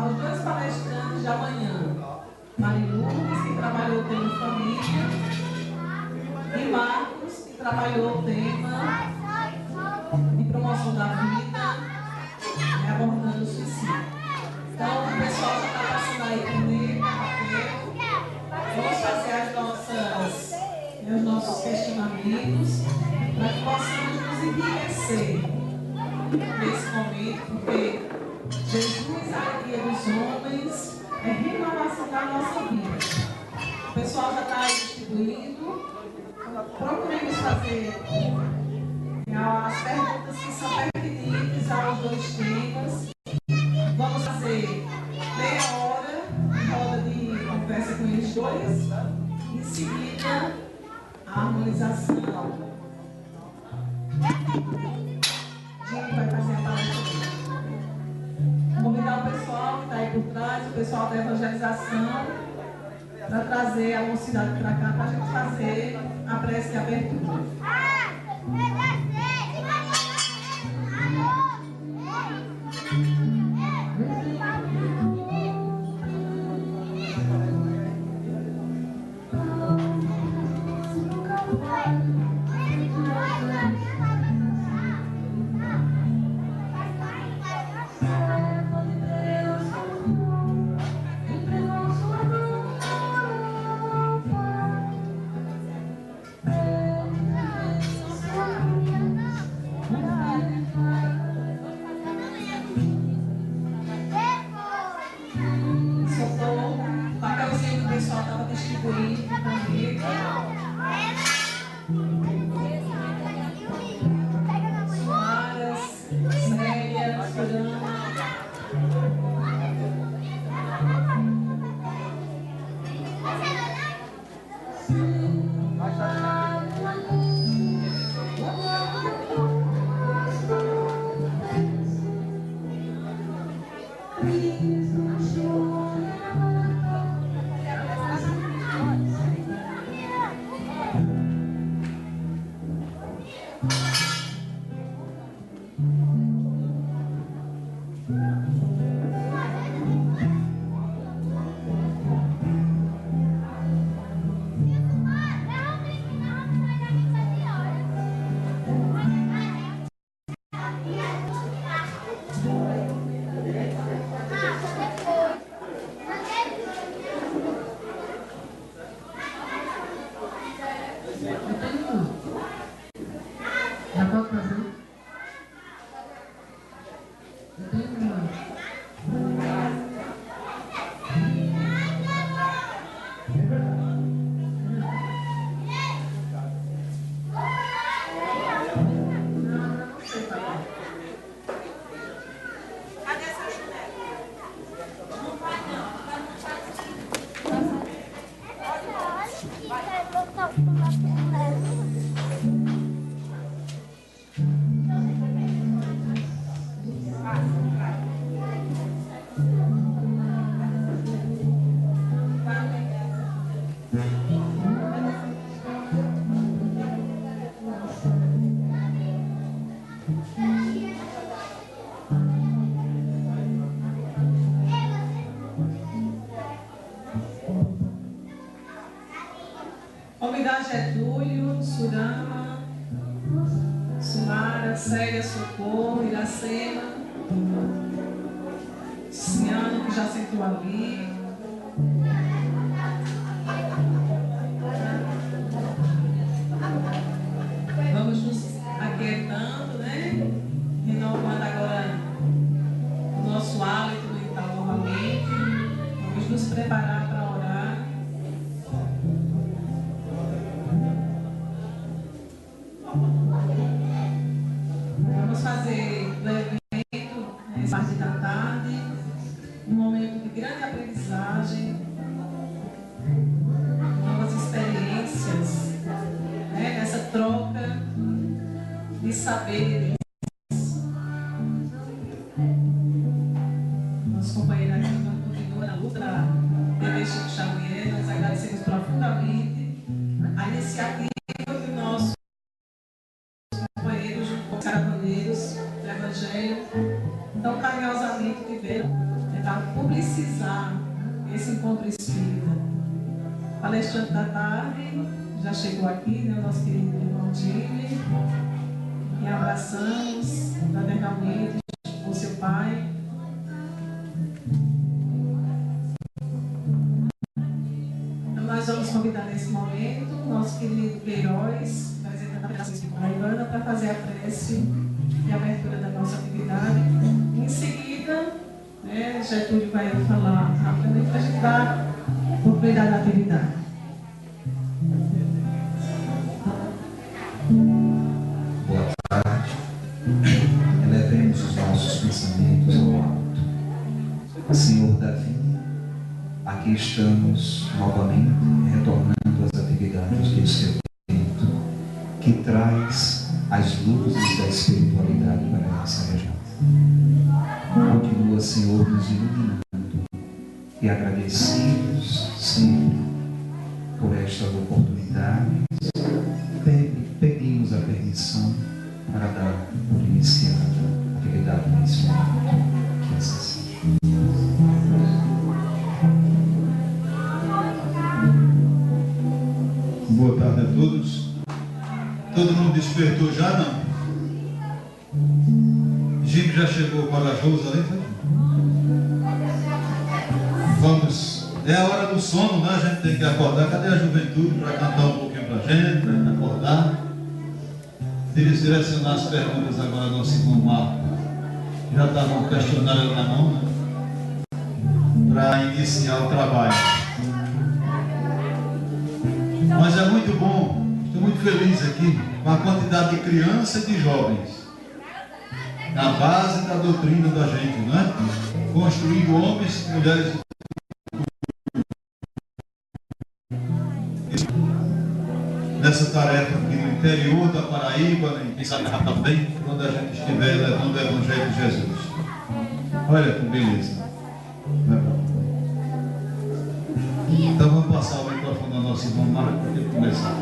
aos dois palestrantes de amanhã, Mariluz, que trabalhou o tema família, e Marcos, que trabalhou o tema de promoção da vida, abordando o suicídio. Então, o pessoal já está passando aí comigo, papel. Vamos fazer os nossos questionamentos para que possamos nos enriquecer nesse momento, porque Jesus, a alegria dos homens, é renovação da nossa vida. O pessoal já está aí distribuindo. Procuremos fazer as perguntas que são pertinentes aos dois temas. Vamos fazer meia hora de roda de conversa com eles dois. Em seguida, a harmonização. Jimmy vai fazer a palestra dele. Convidar o pessoal que está aí por trás, o pessoal da evangelização, para trazer a mocidade para cá, para a gente fazer a prece de abertura. Convidar Getúlio, Surama, Sumara, Célia, Socorro, Iracema, Ciano, que já sentou ali. Vamos nos aquietando, né? Renovando agora o nosso hálito mental novamente. Vamos nos preparar para orar. Vamos fazer do evento, nessa parte da tarde, um momento de grande aprendizagem, novas experiências, né? Nessa troca de saberes. Nosso companheiro aqui continua na luta da bebê Chico Xavier. Nós agradecemos profundamente a iniciativa do nosso companheiros, os caravandeiros do Evangelho, tão carinhosamente tiveram tentar publicizar esse encontro espírita. Palestrante da tarde já chegou aqui, né, o nosso querido irmão Jimmy, e abraçamos fraternalmente com seu pai. Então, nós vamos convidar nesse momento o nosso querido Queiroz, presidente da Federação Espírita Paraibana, para fazer a prece de abertura da nossa atividade. Em seguida, né, Getúlio vai falar rapidamente para a gente dar continuidade à atividade. Boa tarde. Elevemos os nossos pensamentos ao alto. Senhor Davi, aqui estamos novamente retornando às atividades desse evento que traz as luzes da espiritualidade para a nossa região. Continua, Senhor, nos iluminando e agradecidos sempre por estas oportunidades. Pedimos a permissão para dar por iniciada a atividade nesse momento. Que assim seja. Boa tarde a todos. Todo mundo despertou já, não? Jimmy já chegou corajoso ali? Vamos. É a hora do sono, né? A gente tem que acordar. Cadê a juventude para cantar um pouquinho para a gente, para acordar? Direcionar as perguntas agora ao nosso irmão Marco. Já está com o questionário na mão, né? Para iniciar o trabalho. Mas é muito bom, estou muito feliz aqui com a quantidade de crianças e de jovens. Na base da doutrina da gente, não é? Construindo homens e mulheres. Nessa tarefa aqui no interior da Paraíba, quem sabe na capital também, quando a gente estiver levando o Evangelho de Jesus. Olha que beleza. Então vamos passar o microfone ao nosso irmão Marco para ele começar.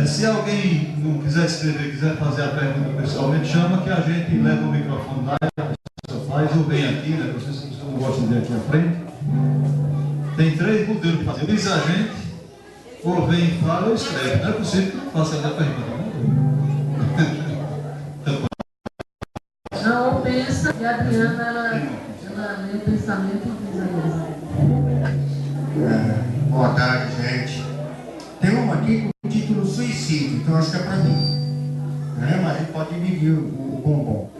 Se alguém não quiser escrever, quiser fazer a pergunta pessoalmente, chama que a gente leva o microfone lá e a pessoa faz, ou vem aqui, né? Vocês não gostam de vir aqui à frente. Tem 3 modelos de fazer. Diz a gente, ou vem e fala ou escreve. Não é possível que faça a pergunta. Não, pensa, e a Adriana, ela lê o pensamento e diz a mesma. Boa tarde, gente. Tem uma aqui com o título Suicídio, então acho que é para mim. Mas a gente pode dividir o bombom.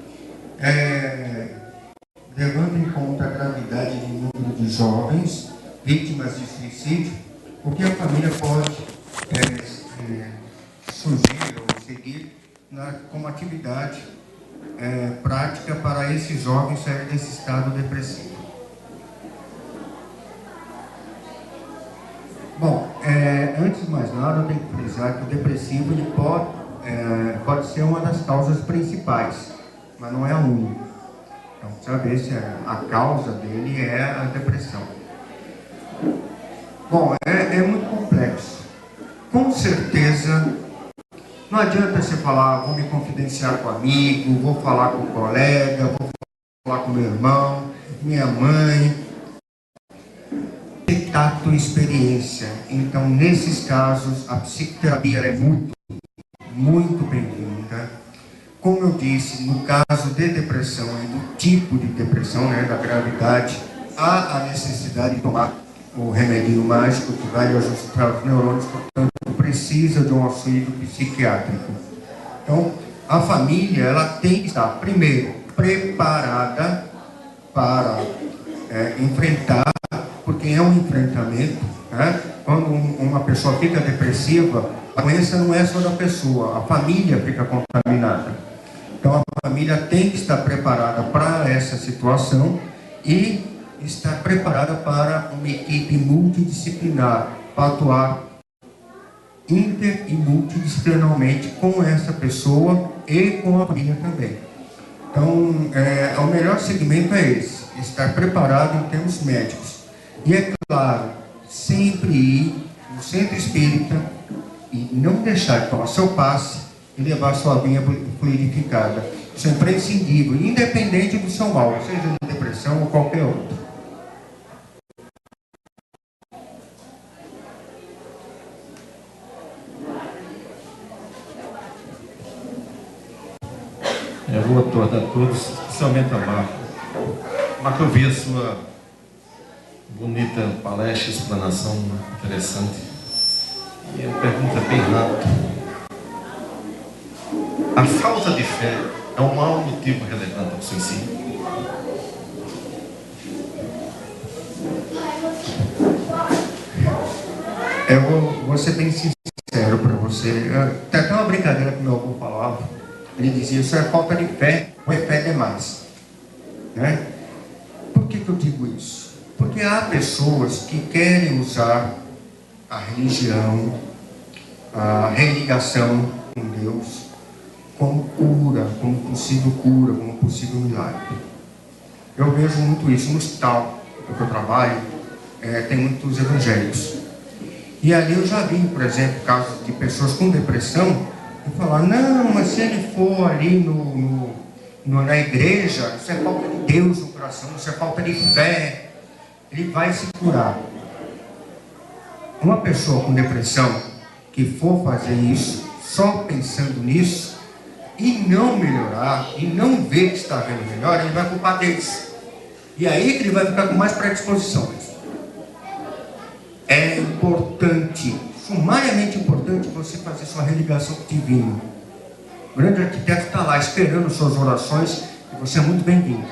Levando em conta a gravidade do número de jovens vítimas de suicídio, o que a família pode surgir ou seguir como atividade prática para esses jovens saírem desse estado depressivo. Bom, antes de mais nada, eu tenho que frisar que o depressivo ele pode ser uma das causas principais, mas não é a única. Então, precisa ver se a causa dele é a depressão. Bom, é muito complexo. Com certeza, não adianta você falar, vou me confidenciar com amigo, vou falar com colega, vou falar com meu irmão, minha mãe. Ter tato e experiência. Então, nesses casos, a psicoterapia é muito bem-vinda. Como eu disse, no caso de depressão e do tipo de depressão, né, da gravidade, há a necessidade de tomar o remedinho mágico que vai ajustar os neurônios, portanto, precisa de um auxílio psiquiátrico. Então, a família ela tem que estar, primeiro, preparada para enfrentar, porque é um enfrentamento, né? Quando uma pessoa fica depressiva, a doença não é só da pessoa, a família fica contaminada. Então, a família tem que estar preparada para essa situação e estar preparada para uma equipe multidisciplinar, para atuar inter e multidisciplinarmente com essa pessoa e com a família também. Então, o melhor segmento é esse, estar preparado em termos médicos. E é claro, sempre ir no centro espírita e não deixar de tomar seu passe e levar sua vinha fluidificada. Isso é imprescindível, independente do seu mal, seja de depressão ou qualquer outro. Eu vou tornar todos, especialmente a Marco. Marco, eu vi a sua bonita palestra, explanação interessante. E a pergunta é bem rápida. A falta de fé é o maior motivo relevante ao suicídio? Eu vou ser bem sincero para você. Tem até uma brincadeira que meu avô falava. Ele dizia, isso é falta de fé, ou é fé demais. Né? Por que eu digo isso? Porque há pessoas que querem usar a religião, a religação com Deus, como cura, como possível milagre. Eu vejo muito isso no hospital que eu trabalho, tem muitos evangélicos. E ali eu já vi, por exemplo, casos de pessoas com depressão, e falar, não, mas se ele for ali na igreja, isso é falta de Deus no coração, isso é falta de fé, ele vai se curar. Uma pessoa com depressão que for fazer isso, só pensando nisso, e não melhorar, e não ver que está vendo melhor, ele vai culpar Deus. E aí que ele vai ficar com mais predisposições. É importante, sumariamente importante, você fazer sua religação com o divino. O grande arquiteto está lá esperando suas orações, e você é muito bem-vindo.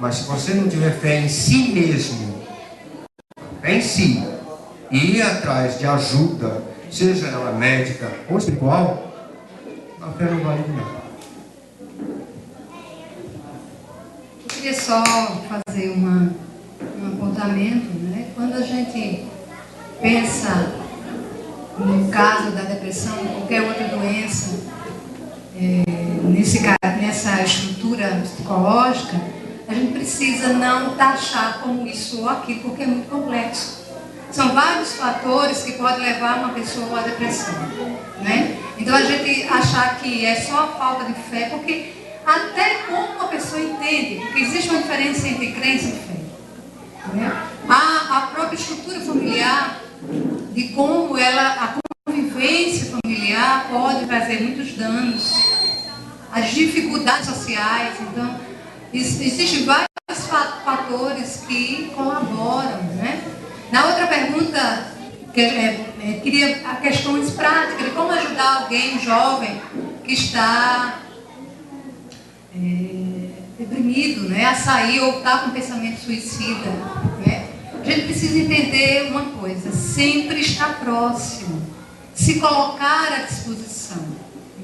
Mas se você não tiver fé em si mesmo, fé em si, e ir atrás de ajuda, seja ela médica ou espiritual, a fé não vale de nada. Eu queria só fazer um apontamento, né? Quando a gente pensa no caso da depressão ou qualquer outra doença, nessa estrutura psicológica, a gente precisa não taxar como isso ou aquilo, porque é muito complexo. São vários fatores que podem levar uma pessoa à depressão, né? Então a gente achar que é só a falta de fé, porque até como a pessoa entende, porque existe uma diferença entre crença e fé, né? A própria estrutura familiar, de como a convivência familiar pode trazer muitos danos, as dificuldades sociais. Então existem vários fatores que colaboram, né? Na outra pergunta, queria questões práticas de como ajudar alguém jovem que está deprimido, né, a sair ou está com pensamento suicida, né? A gente precisa entender uma coisa: sempre estar próximo, se colocar à disposição,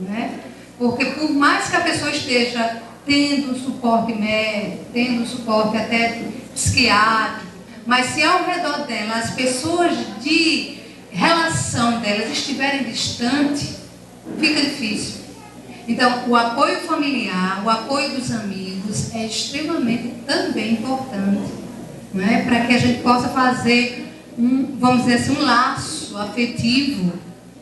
né? Porque por mais que a pessoa esteja tendo suporte médico, tendo suporte até psiquiátrico, mas se ao redor dela as pessoas de relação delas estiverem distantes, fica difícil. Então, o apoio familiar, o apoio dos amigos é extremamente também importante, né? Para que a gente possa fazer vamos dizer assim, um laço afetivo,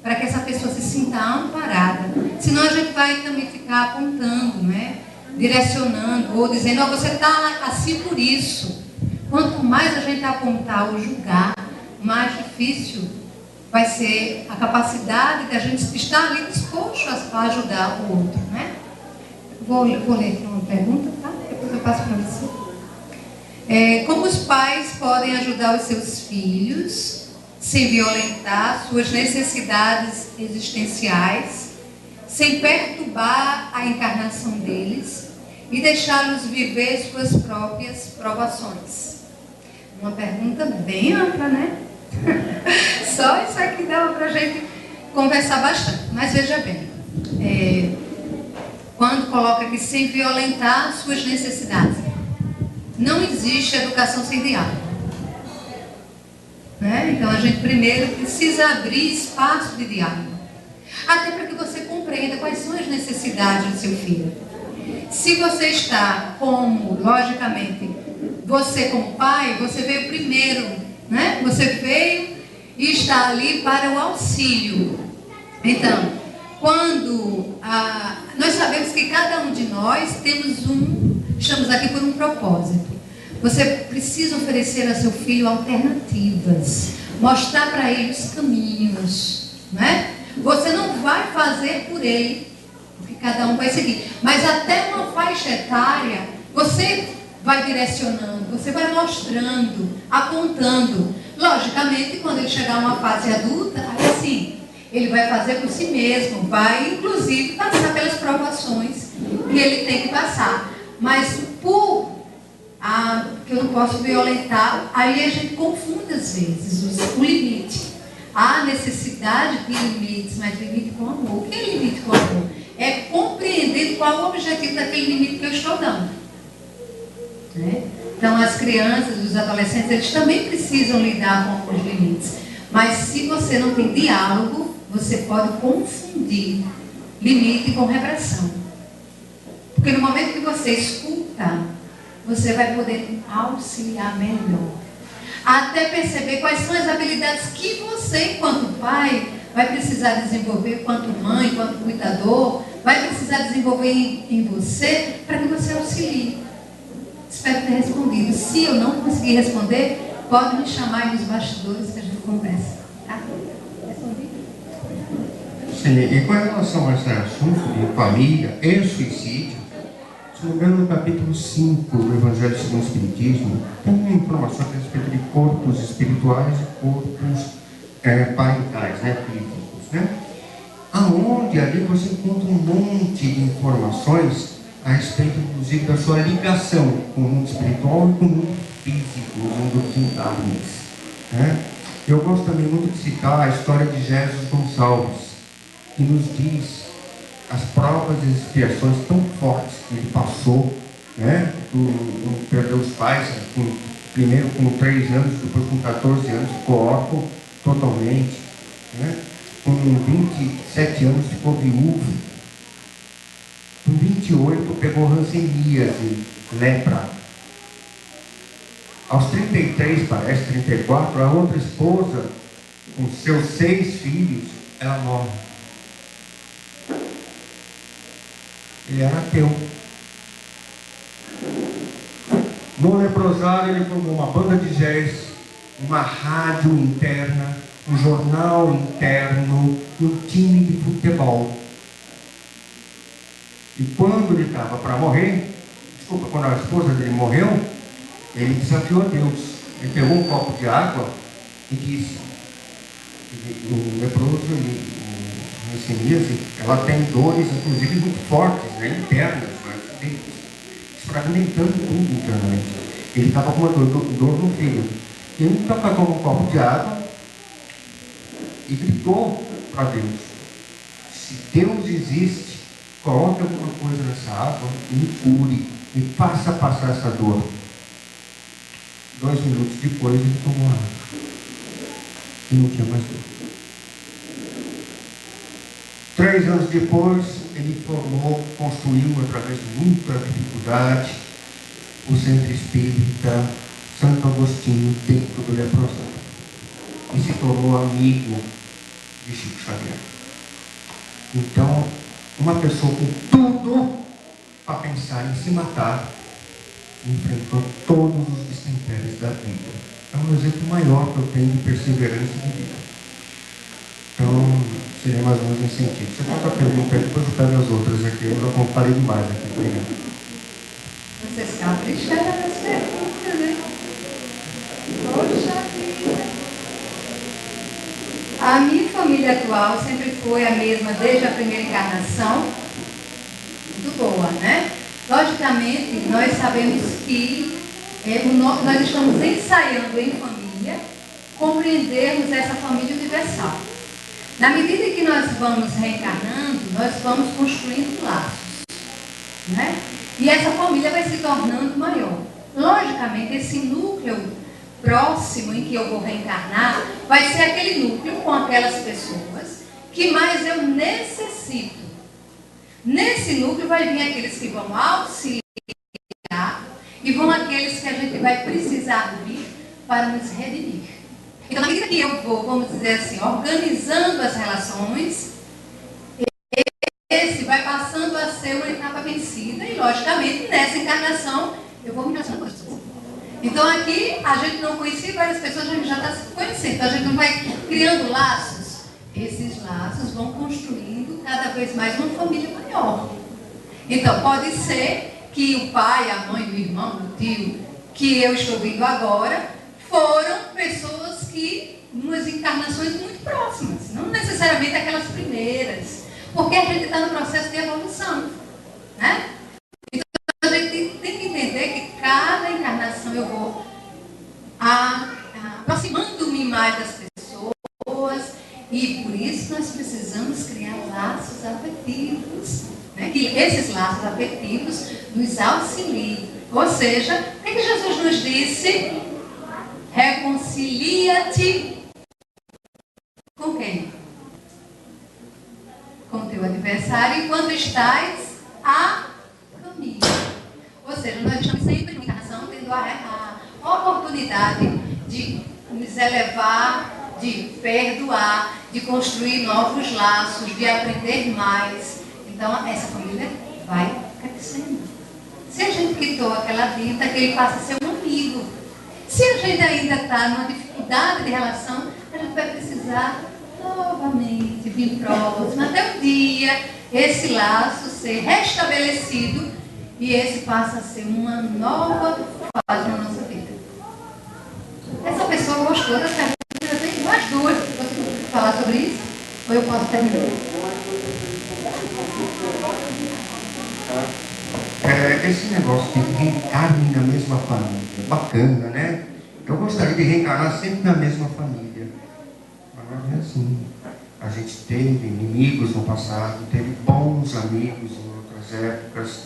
para que essa pessoa se sinta amparada. Senão a gente vai também ficar apontando, né? Direcionando, ou dizendo, oh, você está assim por isso. Quanto mais a gente apontar ou julgar, mais difícil vai ser a capacidade de a gente estar ali disposto a ajudar o outro, né? Vou ler aqui uma pergunta, tá? Depois eu passo para você. Como os pais podem ajudar os seus filhos sem violentar suas necessidades existenciais, sem perturbar a encarnação deles e deixá-los viver suas próprias provações? Uma pergunta bem ampla, né? Só isso aqui dava para a gente conversar bastante. Mas veja bem, quando coloca aqui sem violentar suas necessidades, não existe educação sem diálogo, né? Então a gente primeiro precisa abrir espaço de diálogo, até para que você compreenda quais são as necessidades do seu filho. Se você está logicamente, você como pai, você veio primeiro, né? Você veio e está ali para o auxílio. Então, quando Nós sabemos que cada um de nós estamos aqui por um propósito. Você precisa oferecer a seu filho alternativas, mostrar para ele os caminhos, né? Você não vai fazer por ele, porque cada um vai seguir, mas até uma faixa etária, você vai direcionando, você vai mostrando, apontando. Logicamente, quando ele chegar a uma fase adulta, aí sim, ele vai fazer por si mesmo, vai inclusive passar pelas provações que ele tem que passar. Mas que eu não posso violentar, aí a gente confunde às vezes o limite. Há necessidade de limites, mas limite com amor. O que é limite com amor? É compreender qual o objetivo daquele limite que eu estou dando. Né? Então, as crianças, os adolescentes, eles também precisam lidar com os limites. Mas se você não tem diálogo, você pode confundir limite com repressão. Porque no momento que você escuta, você vai poder auxiliar melhor. Até perceber quais são as habilidades que você, enquanto pai, vai precisar desenvolver, enquanto mãe, enquanto cuidador, vai precisar desenvolver em você, para que você auxilie. Espero ter respondido. Se eu não conseguir responder, pode me chamar aí nos bastidores que a gente conversa. Tá? Respondi? Sim, e com relação a esse assunto de família e suicídio, se não me engano, no capítulo 5 do Evangelho segundo o Espiritismo, tem uma informação a respeito de corpos espirituais e corpos parentais, né, físicos, né? Aonde ali você encontra um monte de informações a respeito, inclusive, da sua ligação com o mundo espiritual e com o mundo físico, o mundo dos carnes, né? Eu gosto também muito de citar a história de Jesus Gonçalves, que nos diz as provas e expiações tão fortes que ele passou, né? Perdeu os pais, primeiro com 3 anos, depois com 14 anos, ficou órfão totalmente, né? Com 27 anos ficou viúvo, com 28 pegou hanseníase, lepra. Aos 33, parece, 34, a outra esposa, com seus 6 filhos, ela morre. Ele era ateu. No leprosário ele formou uma banda de jazz, uma rádio interna, um jornal interno e um time de futebol. E quando ele estava para morrer, quando a esposa dele morreu, ele desafiou a Deus. Ele pegou um copo de água e disse, o leproso, a hanseníase, ela tem dores, inclusive, muito fortes, né, internas, né, fragmentando tudo internamente. Ele estava com uma dor no fígado. Ele então pegou um copo de água e gritou para Deus, se Deus existe, coloque alguma coisa nessa água e me cure, me faça passar essa dor. 2 minutos depois ele tomou a água e não tinha mais dor. 3 anos depois ele construiu através de muita dificuldade o Centro Espírita Santo Agostinho dentro do leprosário e se tornou amigo de Chico Xavier. Então, uma pessoa com tudo para pensar em se matar enfrentou todos os destempéres da vida. É um exemplo maior que eu tenho de perseverança e de vida. Então, seria mais ou menos nesse sentido. Você conta a pergunta aí, depois eu pego as outras aqui. Eu já falei demais aqui. Obrigado. Vocês capricharam nas perguntas, né? Poxa vida! A minha família atual sempre foi a mesma desde a primeira encarnação. Muito boa, né? Logicamente, nós sabemos que nós estamos ensaiando em família compreendermos essa família universal. Na medida que nós vamos reencarnando, nós vamos construindo laços, né? E essa família vai se tornando maior. Logicamente, esse núcleo próximo em que eu vou reencarnar vai ser aquele núcleo com aquelas pessoas que mais eu necessito. Nesse núcleo vai vir aqueles que vão auxiliar e vão aqueles que a gente vai precisar vir para nos redimir. Então, na medida que eu vou, vamos dizer assim, organizando as relações, esse vai passando a ser uma etapa vencida e, logicamente, nessa encarnação eu vou me relacionar com as pessoas. Então aqui a gente não conhecia várias pessoas, a gente já está se conhecendo, então a gente não vai criando laços. Esses laços vão construindo cada vez mais uma família maior. Então pode ser que o pai, a mãe, o irmão, o tio, que eu estou vendo agora, foram pessoas que, umas encarnações muito próximas, não necessariamente aquelas primeiras, porque a gente está no processo de evolução, né? Então a gente tem que entender que cada encarnação eu vou aproximando-me mais das pessoas, e por isso nós precisamos criar laços afetivos, né? Que esses laços afetivos nos auxiliem. Ou seja, o que Jesus nos disse? Reconcilia-te com quem? Com o teu adversário enquanto estás a caminho. Ou seja, nós estamos sempre na encarnação tendo a oportunidade de nos elevar, de perdoar, de construir novos laços, de aprender mais. Então, essa família vai crescendo. Se a gente quitou aquela vida, que ele passa a ser um amigo. Se a gente ainda está numa dificuldade de relação, a gente vai precisar novamente vir próximo, até o dia esse laço ser restabelecido e esse passa a ser uma nova fase na nossa vida. Essa pessoa gostou da pergunta, eu tenho mais duas. Você falar sobre isso? Ou eu posso terminar? Esse negócio de reencarne na mesma família, bacana, né? Eu gostaria de reencarnar sempre na mesma família. Mas não é assim. A gente teve inimigos no passado, teve bons amigos em outras épocas.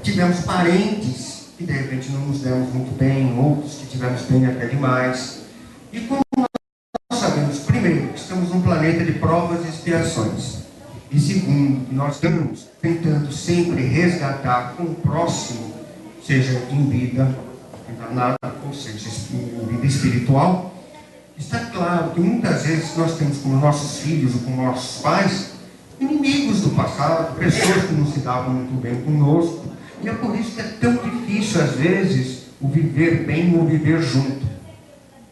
Tivemos parentes que de repente não nos demos muito bem, outros que tivemos bem até demais. E como nós sabemos, primeiro, que estamos num planeta de provas e expiações. E segundo, nós estamos tentando sempre resgatar com o próximo, seja em vida encarnada, ou seja, em vida espiritual. Está claro que muitas vezes nós temos com nossos filhos ou com nossos pais inimigos do passado, pessoas que não se davam muito bem conosco. E é por isso que é tão difícil, às vezes, o viver bem ou viver junto.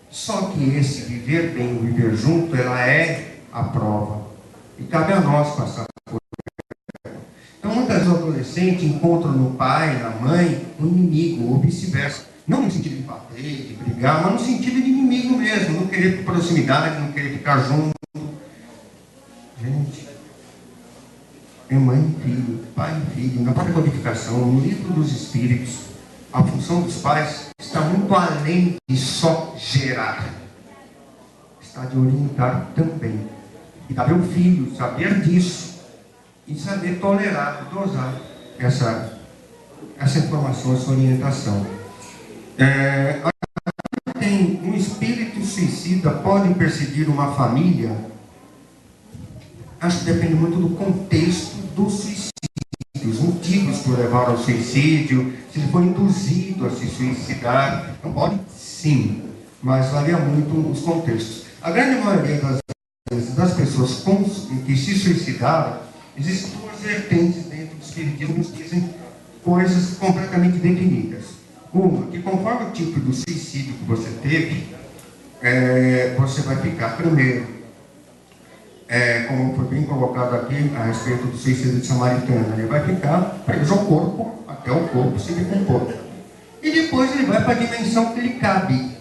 Só que esse viver bem ou viver junto, ela é a prova. E cabe a nós passar por ela. Então, muitas vezes o adolescente encontra no pai, na mãe, um inimigo, ou vice-versa. Não no sentido de bater, de brigar, mas no sentido de inimigo mesmo. Não querer proximidade, não querer ficar junto. Gente, é mãe e filho, pai e filho. Na própria codificação, no livro dos Espíritos, a função dos pais está muito além de só gerar. Está de orientar também. E cabe ao filho saber disso e saber tolerar, dosar essa informação, essa orientação. Tem um espírito suicida pode perseguir uma família? Acho que depende muito do contexto do suicídio, os motivos que o levaram ao suicídio, se ele foi induzido a se suicidar. Então pode sim, mas varia muito os contextos. A grande maioria das pessoas que se suicidaram, existem duas vertentes dentro do espiritismo que nos dizem coisas completamente definidas. Uma, que conforme o tipo do suicídio que você teve, você vai ficar primeiro, como foi bem colocado aqui a respeito do suicídio de Samaritana, ele vai ficar preso ao corpo, até o corpo se decompor. E depois ele vai para a dimensão que lhe cabe.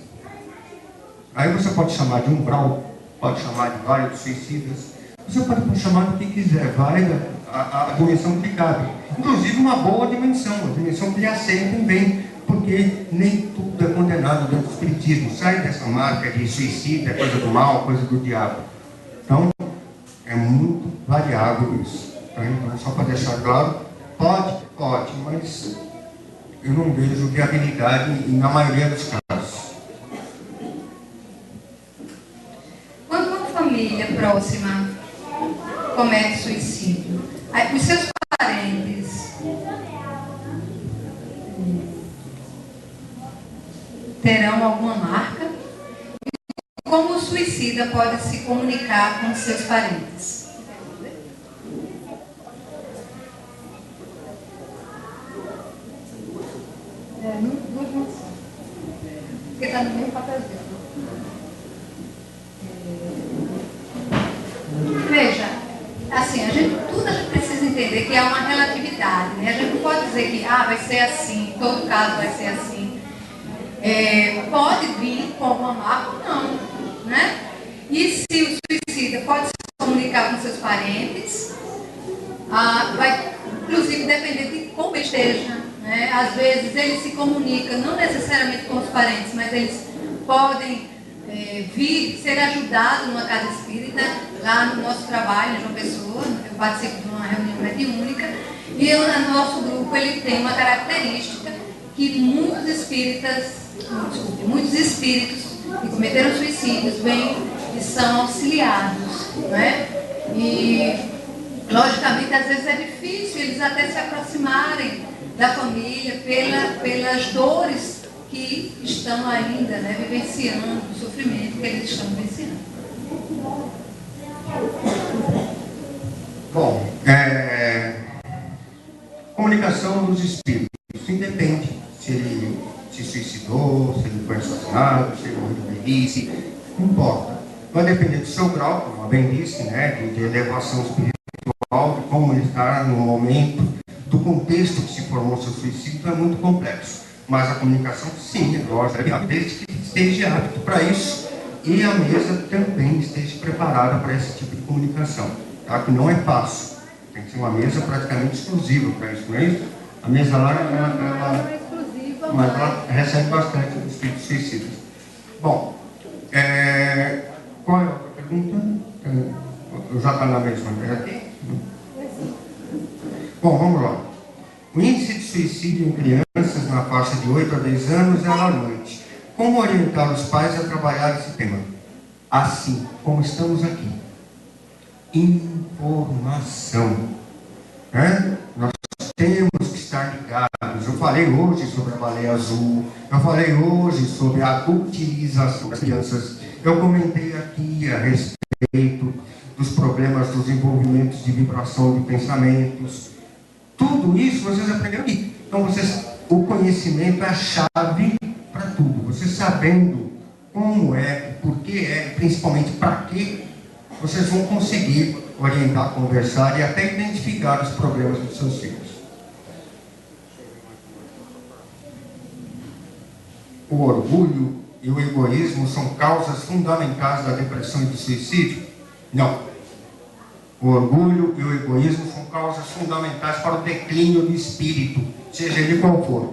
Aí você pode chamar de umbral, pode chamar de vale dos suicidas, você pode chamar do que quiser, vai a dimensão que lhe cabe. Inclusive uma boa dimensão, a dimensão que lhe aceita bem, porque nem tudo é condenado dentro do espiritismo. Sai dessa marca de suicídio, é coisa do mal, coisa do diabo. Então, é muito variável isso. Tá? Então, só para deixar claro, pode, mas eu não vejo viabilidade na maioria dos casos. Quando uma família próxima comete suicídio, os seus parentes terão alguma marca? Como o suicida pode se comunicar com seus parentes? Duas mãos só. Porque está no mesmo papelzinho. Veja, assim, tudo a gente precisa entender que há uma relatividade, né? A gente não pode dizer que vai ser assim, em todo caso vai ser assim. Pode vir com uma marca ou não, né? E se o suicida pode se comunicar com seus parentes, vai inclusive depender de como esteja, né? Às vezes ele se comunica não necessariamente com os parentes, mas eles podem vir ser ajudado numa casa espírita, lá no nosso trabalho em João Pessoa. Eu participo de uma reunião mediúnica e o nosso grupo ele tem uma característica que muitos espíritos que cometeram suicídios vêm e são auxiliados, né? E logicamente às vezes é difícil eles até se aproximarem da família pelas dores que estão ainda, né, vivenciando, o sofrimento que eles estão vivenciando. Bom, comunicação dos espíritos, independe se ele se suicidou, se ele foi assassinado, se ele morreu de velhice, não importa. Vai depender do seu grau, como a bem disse, né, de elevação espiritual, de como ele está no momento, do contexto que se formou seu suicídio, é muito complexo. Mas a comunicação, sim, é lógico, desde que esteja apto para isso e a mesa também esteja preparada para esse tipo de comunicação, tá? Que não é fácil, tem que ser uma mesa praticamente exclusiva para isso, não é isso? A mesa lá, mas ela recebe bastante dos espíritos suicidas. Bom, qual é a outra pergunta? Já está na mesma aqui? Bom, vamos lá. O índice de suicídio em crianças na faixa de 8 a 10 anos é alarmante. Como orientar os pais a trabalhar esse tema? Assim como estamos aqui. Informação. Né? Nós temos que estar ligados. Eu falei hoje sobre a baleia azul. Eu falei hoje sobre a utilização das crianças. Eu comentei aqui a respeito dos problemas dos envolvimentos de vibração de pensamentos. Tudo isso vocês aprenderam aqui. Então, o conhecimento é a chave para tudo. Você sabendo como por que principalmente para quê, vocês vão conseguir orientar, conversar e até identificar os problemas dos seus filhos. O orgulho e o egoísmo são causas fundamentais da depressão e do suicídio? Não. O orgulho e o egoísmo são causas fundamentais para o declínio do espírito, seja ele qual for.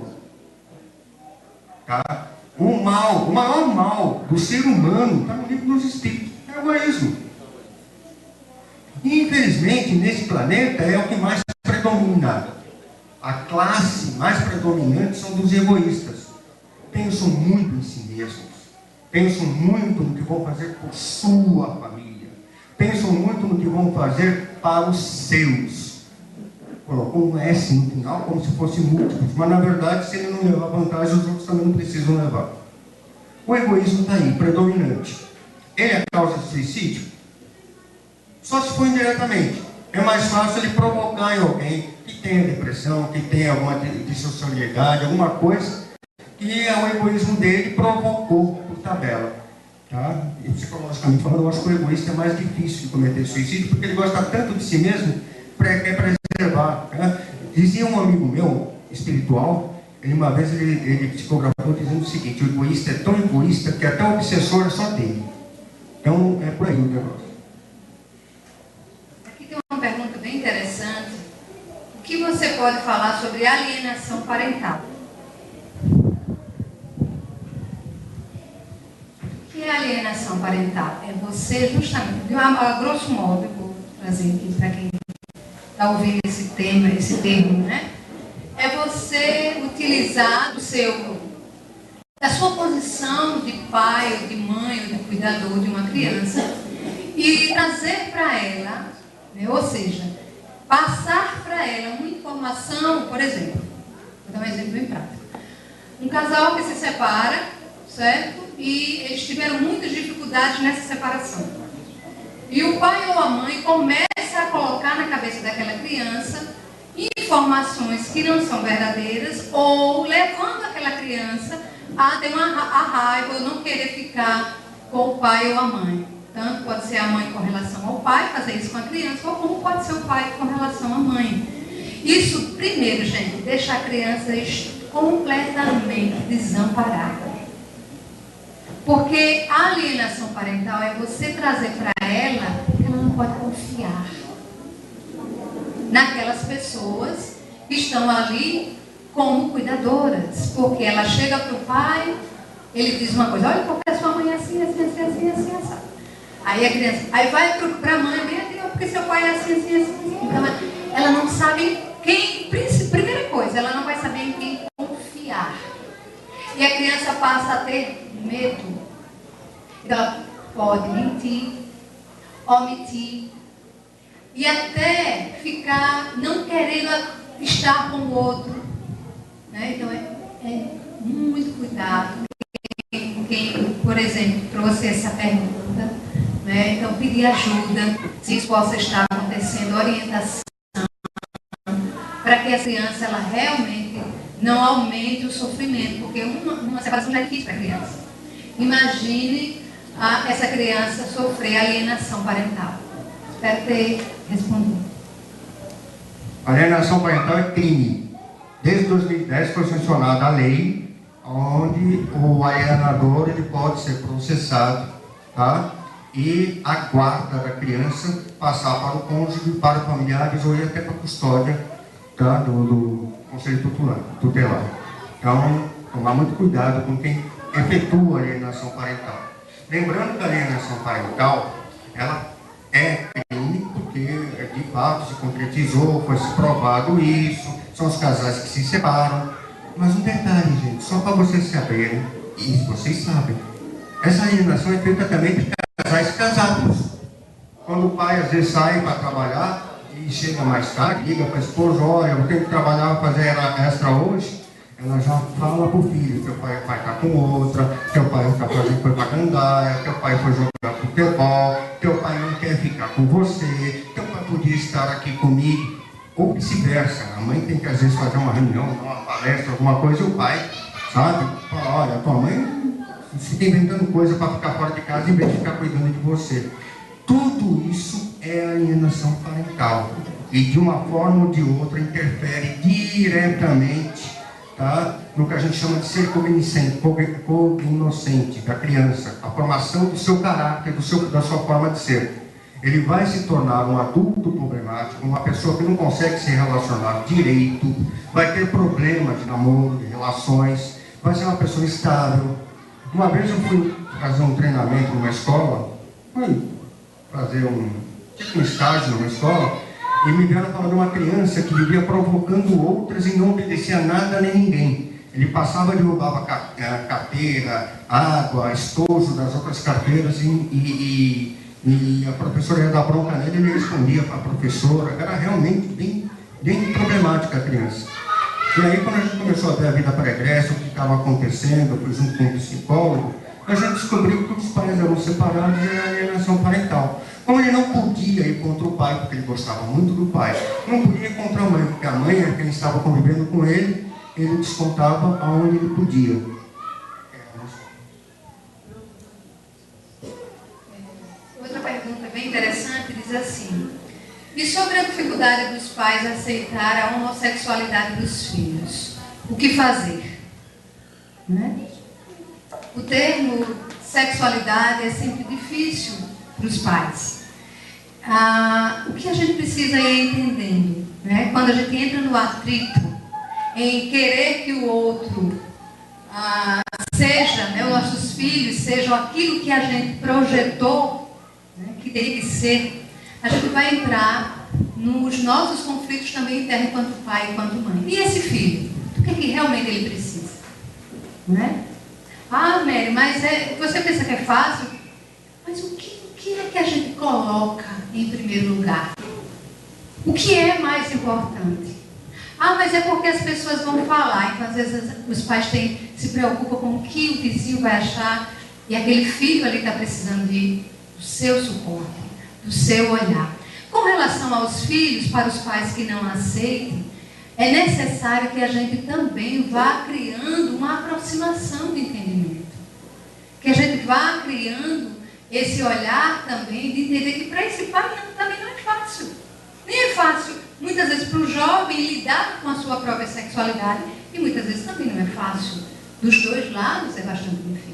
Tá? O maior mal do ser humano está no livro dos espíritos, é o egoísmo. E, infelizmente, nesse planeta é o que mais predomina. A classe mais predominante são dos egoístas. Pensam muito em si mesmos. Pensam muito no que vão fazer por sua família. Pensam muito no que vão fazer para os seus. Colocou um S no final como se fosse múltiplos, mas na verdade, se ele não levar vantagem, os outros também não precisam levar. O egoísmo está aí, predominante. Ele é causa de suicídio? Só se for indiretamente. É mais fácil ele provocar em alguém que tenha depressão, que tenha alguma dissocialidade, alguma coisa que o egoísmo dele provocou por tabela. Tá? E psicologicamente falando, eu acho que o egoísta é mais difícil de cometer suicídio, porque ele gosta tanto de si mesmo, quer preservar. Tá? Dizia um amigo meu, espiritual, uma vez ele psicografou dizendo o seguinte: o egoísta é tão egoísta que até o obsessor é só dele. Então, é por aí o negócio. Aqui tem uma pergunta bem interessante. O que você pode falar sobre alienação parental? O que é alienação parental? É você justamente, a grosso modo, eu vou trazer aqui para quem está ouvindo esse termo, né? É você utilizar da sua posição de pai, ou de mãe, ou de cuidador de uma criança e trazer para ela, né? Ou seja, passar para ela uma informação, por exemplo, vou dar um exemplo bem prático. Um casal que se separa, certo? E eles tiveram muitas dificuldades nessa separação. E o pai ou a mãe começa a colocar na cabeça daquela criança informações que não são verdadeiras, ou levando aquela tem a raiva ou não querer ficar com o pai ou a mãe. Tanto pode ser a mãe com relação ao pai, fazer isso com a criança, ou como pode ser o pai com relação à mãe. Isso, primeiro, gente, deixa a criança completamente desamparada. Porque a alienação parental é você trazer para ela que ela não pode confiar naquelas pessoas que estão ali como cuidadoras. Porque ela chega para o pai, ele diz uma coisa: olha, porque a sua mãe é assim, assim, assim, assim, assim, assim. Aí a criança, aí vai para a mãe, porque seu pai é assim, assim, assim, assim. Então ela não sabe quem, primeira coisa, ela não vai saber em quem confiar. E a criança passa a ter medo. Então ela pode mentir, omitir, e até ficar não querendo estar com o outro. Né? Então é muito cuidado. Quem, por exemplo, trouxe essa pergunta, né? Então pedir ajuda, se isso possa estar acontecendo, orientação, para que a criança ela realmente não aumente o sofrimento, porque uma separação já é difícil para a criança. Imagine essa criança sofrer alienação parental. Espero ter respondido. Alienação parental é crime. Desde 2010 foi sancionada a lei onde o alienador ele pode ser processado, tá? E a guarda da criança passar para o cônjuge, para os familiares ou ir até para a custódia, tá? do Conselho Tutelar. Então, tomar muito cuidado com quem efetua a alienação parental. Lembrando que a alienação parental, ela é crime porque de fato se concretizou, foi se provado isso, são os casais que se separam. Mas um detalhe, gente, só para vocês saberem, e vocês sabem, essa alienação é feita também de casais casados. Quando o pai às vezes sai para trabalhar e chega mais tarde, liga para a esposa: olha, eu tenho que trabalhar, fazer extra hoje. Ela já fala para o filho: teu pai vai estar com outra, teu pai foi para gandaia, teu pai foi jogar futebol, teu pai não quer ficar com você, teu pai podia estar aqui comigo. Ou vice-versa, a mãe tem que às vezes fazer uma reunião, uma palestra, alguma coisa, e o pai, sabe, fala: olha, tua mãe fica inventando coisa para ficar fora de casa em vez de ficar cuidando de você. Tudo isso é alienação parental e de uma forma ou de outra interfere diretamente, tá, no que a gente chama de ser cognoscente da criança, a formação do seu caráter, da sua forma de ser. Ele vai se tornar um adulto problemático, uma pessoa que não consegue se relacionar direito, vai ter problemas de namoro, de relações, vai ser uma pessoa instável. Uma vez eu fui fazer um treinamento numa escola, fui fazer um estágio numa escola, e me vieram falar de uma criança que vivia provocando outras e não obedecia nada nem ninguém. Ele passava e derrubava carteira, água, estojo das outras carteiras e a professora ia dar bronca nele, ele respondia para a professora. Era realmente bem problemática a criança. E aí, quando a gente começou a ver a vida pregressa, o que estava acontecendo, eu fui junto com um psicólogo, a gente descobriu que os pais eram separados e a alienação parental. Como ele não podia ir contra o pai, porque ele gostava muito do pai, não podia ir contra a mãe, porque a mãe era quem estava convivendo com ele, ele descontava aonde ele podia. Outra pergunta bem interessante diz assim: e sobre a dificuldade dos pais aceitar a homossexualidade dos filhos, o que fazer? Né? O termo sexualidade é sempre difícil para os pais. O que a gente precisa ir entendendo, né? Quando a gente entra no atrito em querer que o outro seja, né, os nossos filhos sejam aquilo que a gente projetou, né, que tem que ser, a gente vai entrar nos nossos conflitos também internos enquanto pai e enquanto mãe. E esse filho? O que é que realmente ele precisa? Né? Mary, mas você pensa que é fácil? Mas o que é que a gente coloca em primeiro lugar? O que é mais importante? Mas é porque as pessoas vão falar. Então, às vezes, os pais se preocupam com o que o vizinho vai achar, e aquele filho ali está precisando do seu suporte, do seu olhar. Com relação aos filhos, para os pais que não aceitem, é necessário que a gente também vá criando criando uma aproximação de entendimento. Que a gente vá criando esse olhar também de entender que para esse pai também não é fácil. Nem é fácil, muitas vezes, para o jovem lidar com a sua própria sexualidade, e muitas vezes também não é fácil. Dos dois lados é bastante difícil.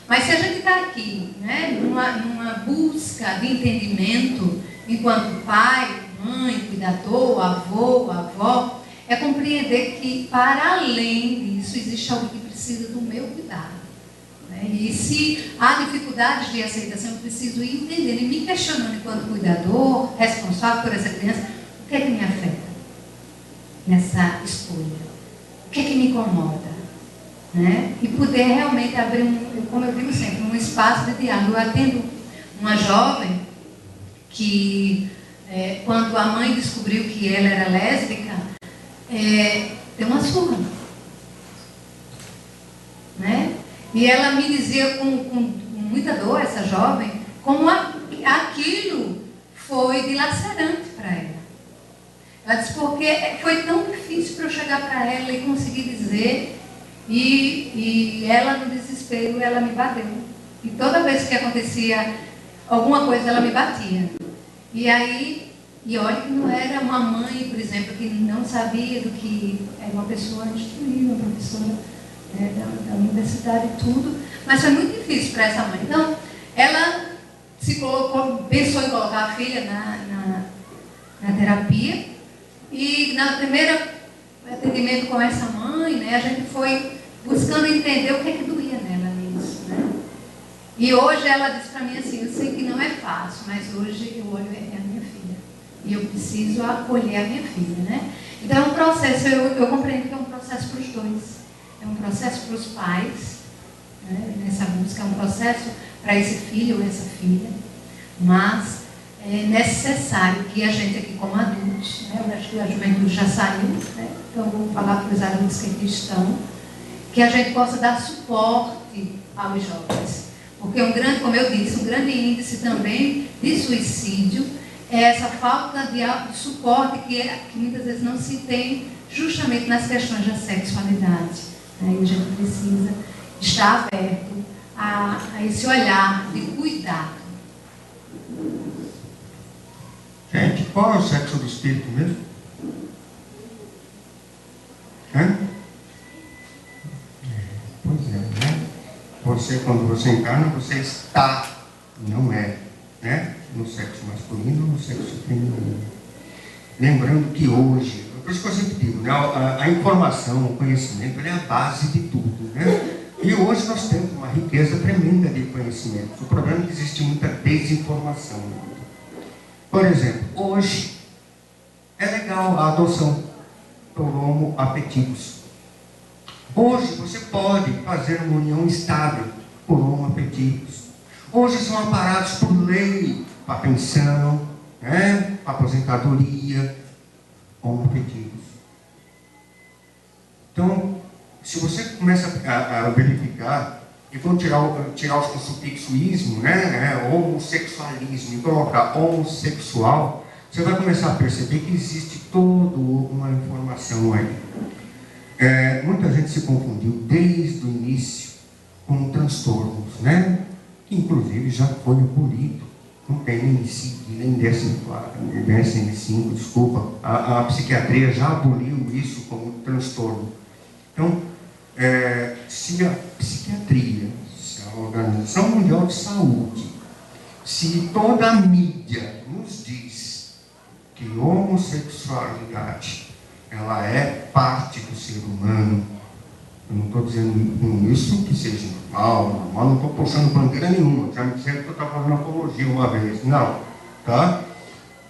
Mas se a gente está aqui, né, numa busca de entendimento, enquanto pai, mãe, cuidador, avô, avó, é compreender que, para além disso, existe alguém que precisa do meu cuidado. Né? E se há dificuldades de aceitação, eu preciso ir entendendo e me questionando enquanto cuidador, responsável por essa criança, o que é que me afeta nessa escolha? O que é que me incomoda? Né? E poder realmente abrir, como eu digo sempre, um espaço de diálogo. Eu atendo uma jovem que, quando a mãe descobriu que ela era lésbica, deu uma surra. Né? E ela me dizia com muita dor, essa jovem, como aquilo foi dilacerante para ela. Ela disse, porque foi tão difícil para eu chegar para ela e conseguir dizer, e ela, no desespero, ela me bateu. E toda vez que acontecia alguma coisa, ela me batia. E aí, e olha que não era uma mãe, por exemplo, que não sabia do que era uma pessoa instruída, uma professora da universidade e tudo, mas foi muito difícil para essa mãe. Então, ela se colocou, pensou em colocar a filha na terapia, e no primeiro atendimento com essa mãe, né, a gente foi buscando entender o que é que doía nela nisso, né? E hoje ela disse para mim assim, eu sei que não é fácil, mas hoje eu olho a minha filha, e eu preciso acolher a minha filha, né? Então é um processo, eu compreendo que é um processo para os dois, é um processo para os pais, né, nessa busca, é um processo para esse filho ou essa filha, mas é necessário que a gente aqui como adultos, né, eu acho que a juventude já saiu, né, então eu vou falar para os adultos que aqui estão, que a gente possa dar suporte aos jovens. Porque como eu disse, um grande índice também de suicídio é essa falta de suporte que muitas vezes não se tem justamente nas questões da sexualidade. Né? E a gente precisa estar aberto a esse olhar de cuidado. Gente, qual é o sexo do espírito mesmo? Pois é, né? Você, quando você encarna, você está, não é, né? No sexo masculino ou no sexo feminino. Lembrando que hoje, por isso que eu sempre digo, né? A informação, o conhecimento, ele é a base de tudo, né? E hoje nós temos uma riqueza tremenda de conhecimento. O problema é que existe muita desinformação. Por exemplo, hoje é legal a adoção por homoafetivos. Hoje você pode fazer uma união estável por homoafetivos. Hoje são amparados por lei para pensão, né, para aposentadoria, homoafetivos. Então, se você começa a verificar, e quando tirar o sufixoísmo, né, homossexualismo, e colocar homossexual, você vai começar a perceber que existe toda uma informação aí. Muita gente se confundiu desde o início com transtornos, né, que inclusive já foi abolido. Não tem nem CID, nem DSM-5, desculpa. A psiquiatria já aboliu isso como transtorno. Então, se a psiquiatria, se a Organização Mundial de Saúde, se toda a mídia nos diz que homossexualidade ela é parte do ser humano, eu não estou dizendo com isso que seja normal, não estou puxando bandeira nenhuma, já me disseram que eu estava fazendo apologia uma vez, não, tá?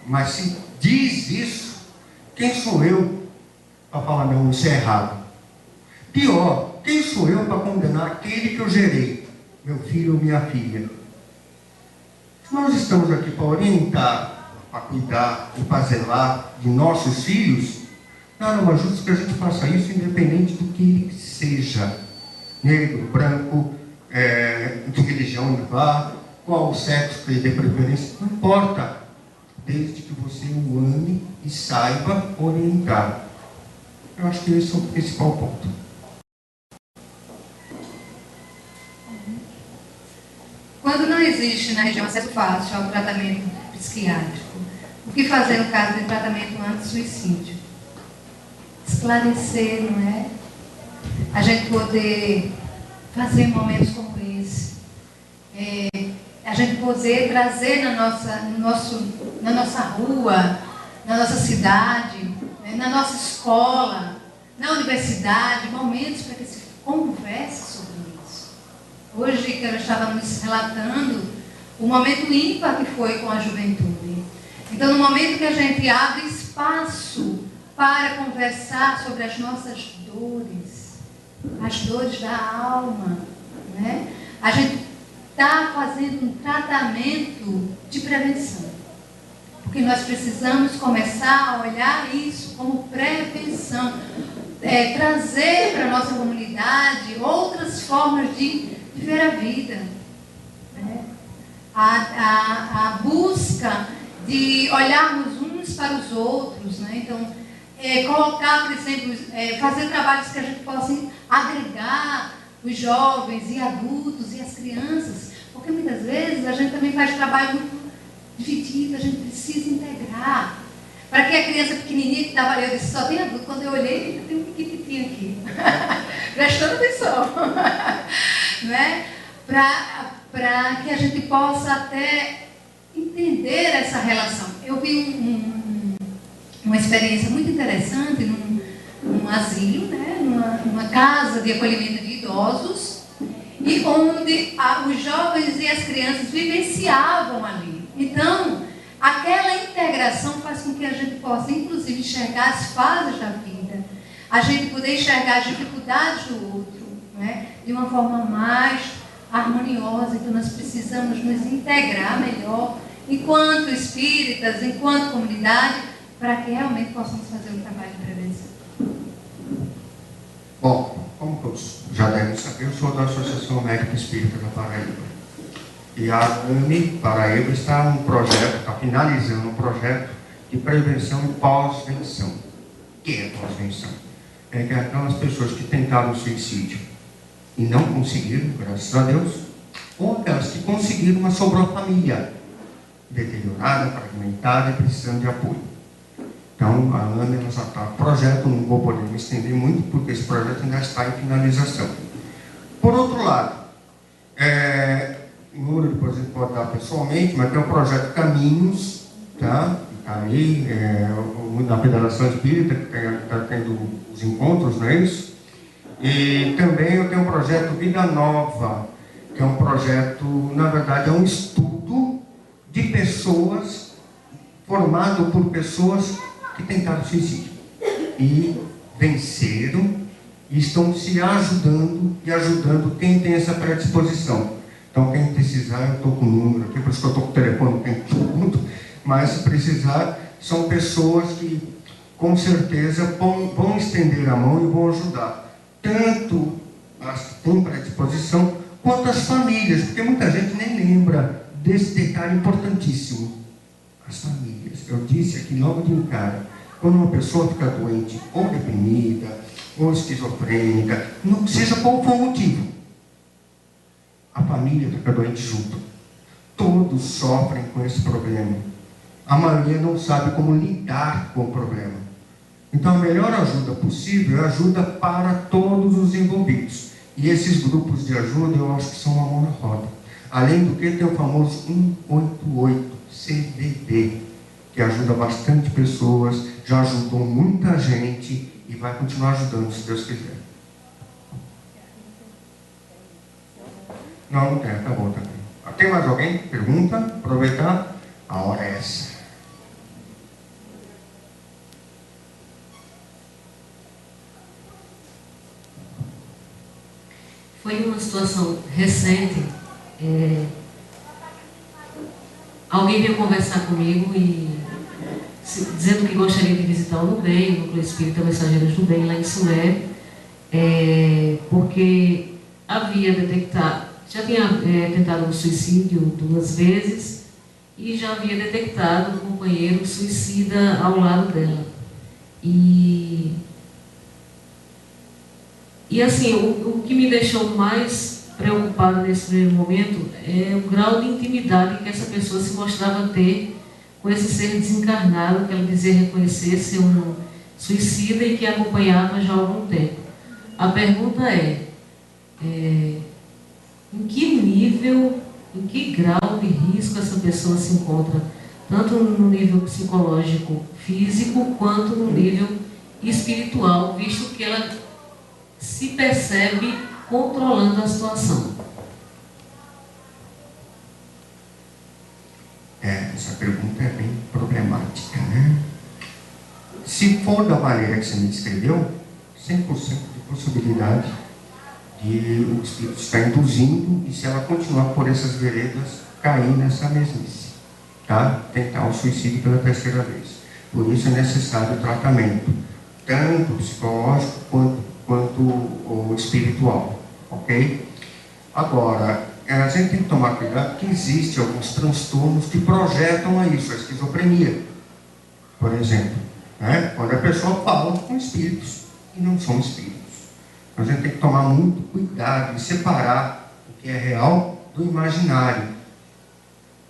Mas se diz isso, quem sou eu para falar não, isso é errado? Pior, quem sou eu para condenar aquele que eu gerei, meu filho ou minha filha? Nós estamos aqui para orientar, para cuidar e para zelar de nossos filhos. Nada mais justo que a gente faça isso independente do que ele seja. Negro, branco, de religião ele vá, qual o sexo que ele dê preferência, não importa. Desde que você o ame e saiba orientar. Eu acho que esse é o principal ponto. existe na região acesso fácil ao tratamento psiquiátrico. O que fazer no caso de tratamento anti-suicídio? Esclarecer, não é? A gente poder fazer momentos como esse. A gente poder trazer na nossa rua, na nossa cidade, né, na nossa escola, na universidade, momentos para que se converse sobre isso. Hoje, que eu estava nos relatando, o momento ímpar que foi com a juventude. Então, no momento que a gente abre espaço para conversar sobre as nossas dores, as dores da alma, né? A gente está fazendo um tratamento de prevenção. Porque nós precisamos começar a olhar isso como prevenção. Trazer para a nossa comunidade outras formas de ver a vida. Né? A busca de olharmos uns para os outros. Né? Então, colocar, por exemplo, fazer trabalhos que a gente possa agregar os jovens e adultos e as crianças. Porque muitas vezes a gente também faz trabalho muito dividido, a gente precisa integrar. Para que a criança pequenininha que estava ali, eu disse, só tem adulto. Quando eu olhei, tem um piquitinho aqui. Prestando atenção. Não é? Para que a gente possa até entender essa relação. Eu vi uma experiência muito interessante num asilo, né? numa casa de acolhimento de idosos, e onde os jovens e as crianças vivenciavam ali. Então, aquela integração faz com que a gente possa, inclusive, enxergar as fases da vida, a gente poder enxergar as dificuldades do outro, né, de uma forma mais harmoniosa. Então, nós precisamos nos integrar melhor, enquanto espíritas, enquanto comunidade, para que realmente possamos fazer um trabalho de prevenção. Bom, como todos já devem saber, eu sou da Associação Médica Espírita da Paraíba. E a AME Paraíba está finalizando um projeto de prevenção e pós-venção. O que é pós-venção? É que aquelas pessoas que tentaram suicídio e não conseguiram, graças a Deus, ou aquelas que conseguiram, mas sobrou a família deteriorada, fragmentada e precisando de apoio. Então, a AME já está no projeto, não vou poder me estender muito, porque esse projeto ainda está em finalização. Por outro lado, número depois a gente pode dar pessoalmente, mas tem o projeto Caminhos, tá? Está aí, na Federação Espírita, que está tendo os encontros, não é isso? E também eu tenho o projeto Vida Nova, que é um projeto, na verdade, é um estudo de pessoas, formado por pessoas que tentaram suicídio e venceram, e estão se ajudando e ajudando quem tem essa predisposição. Então, quem precisar, eu estou com o número aqui, por isso que eu estou com o telefone, não tem tudo, mas se precisar, são pessoas que, com certeza, vão estender a mão e vão ajudar. Tanto as que têm predisposição, quanto as famílias, porque muita gente nem lembra desse detalhe importantíssimo. As famílias. Eu disse aqui logo de cara, quando uma pessoa fica doente, ou deprimida, ou esquizofrênica, não seja qual for o motivo, a família fica doente junto. Todos sofrem com esse problema. A maioria não sabe como lidar com o problema. Então, a melhor ajuda possível é ajuda para todos os envolvidos. E esses grupos de ajuda, eu acho que são uma mão na roda. Além do que, tem o famoso 188 CVV, que ajuda bastante pessoas, já ajudou muita gente e vai continuar ajudando, se Deus quiser. Não tem, tá bom também. Tem mais alguém? Pergunta? Aproveitar? A hora é essa. Foi uma situação recente. Alguém veio conversar comigo e dizendo que gostaria de visitar o NUBEM, o Núcleo Espírita Mensageiros do Bem, lá em Sué, porque havia detectado, já tinha tentado um suicídio 2 vezes e já havia detectado um companheiro suicida ao lado dela. E assim, o que me deixou mais preocupada nesse primeiro momento é o grau de intimidade que essa pessoa se mostrava ter com esse ser desencarnado, que ela dizia reconhecer ser um suicida e que acompanhava já há algum tempo. A pergunta é em que nível, em que grau de risco essa pessoa se encontra, tanto no nível psicológico físico, quanto no nível espiritual, visto que ela se percebe controlando a situação. Essa pergunta é bem problemática, né? Se for da maneira que você me descreveu, 100% de possibilidade de o espírito estar induzindo e, se ela continuar por essas veredas, cair nessa mesmice, tá? Tentar o suicídio pela terceira vez. Por isso é necessário o tratamento, tanto psicológico quanto o espiritual, ok? Agora, a gente tem que tomar cuidado que existem alguns transtornos que projetam a isso, a esquizofrenia, por exemplo, né? Quando a pessoa fala com espíritos e não são espíritos. A gente tem que tomar muito cuidado e separar o que é real do imaginário.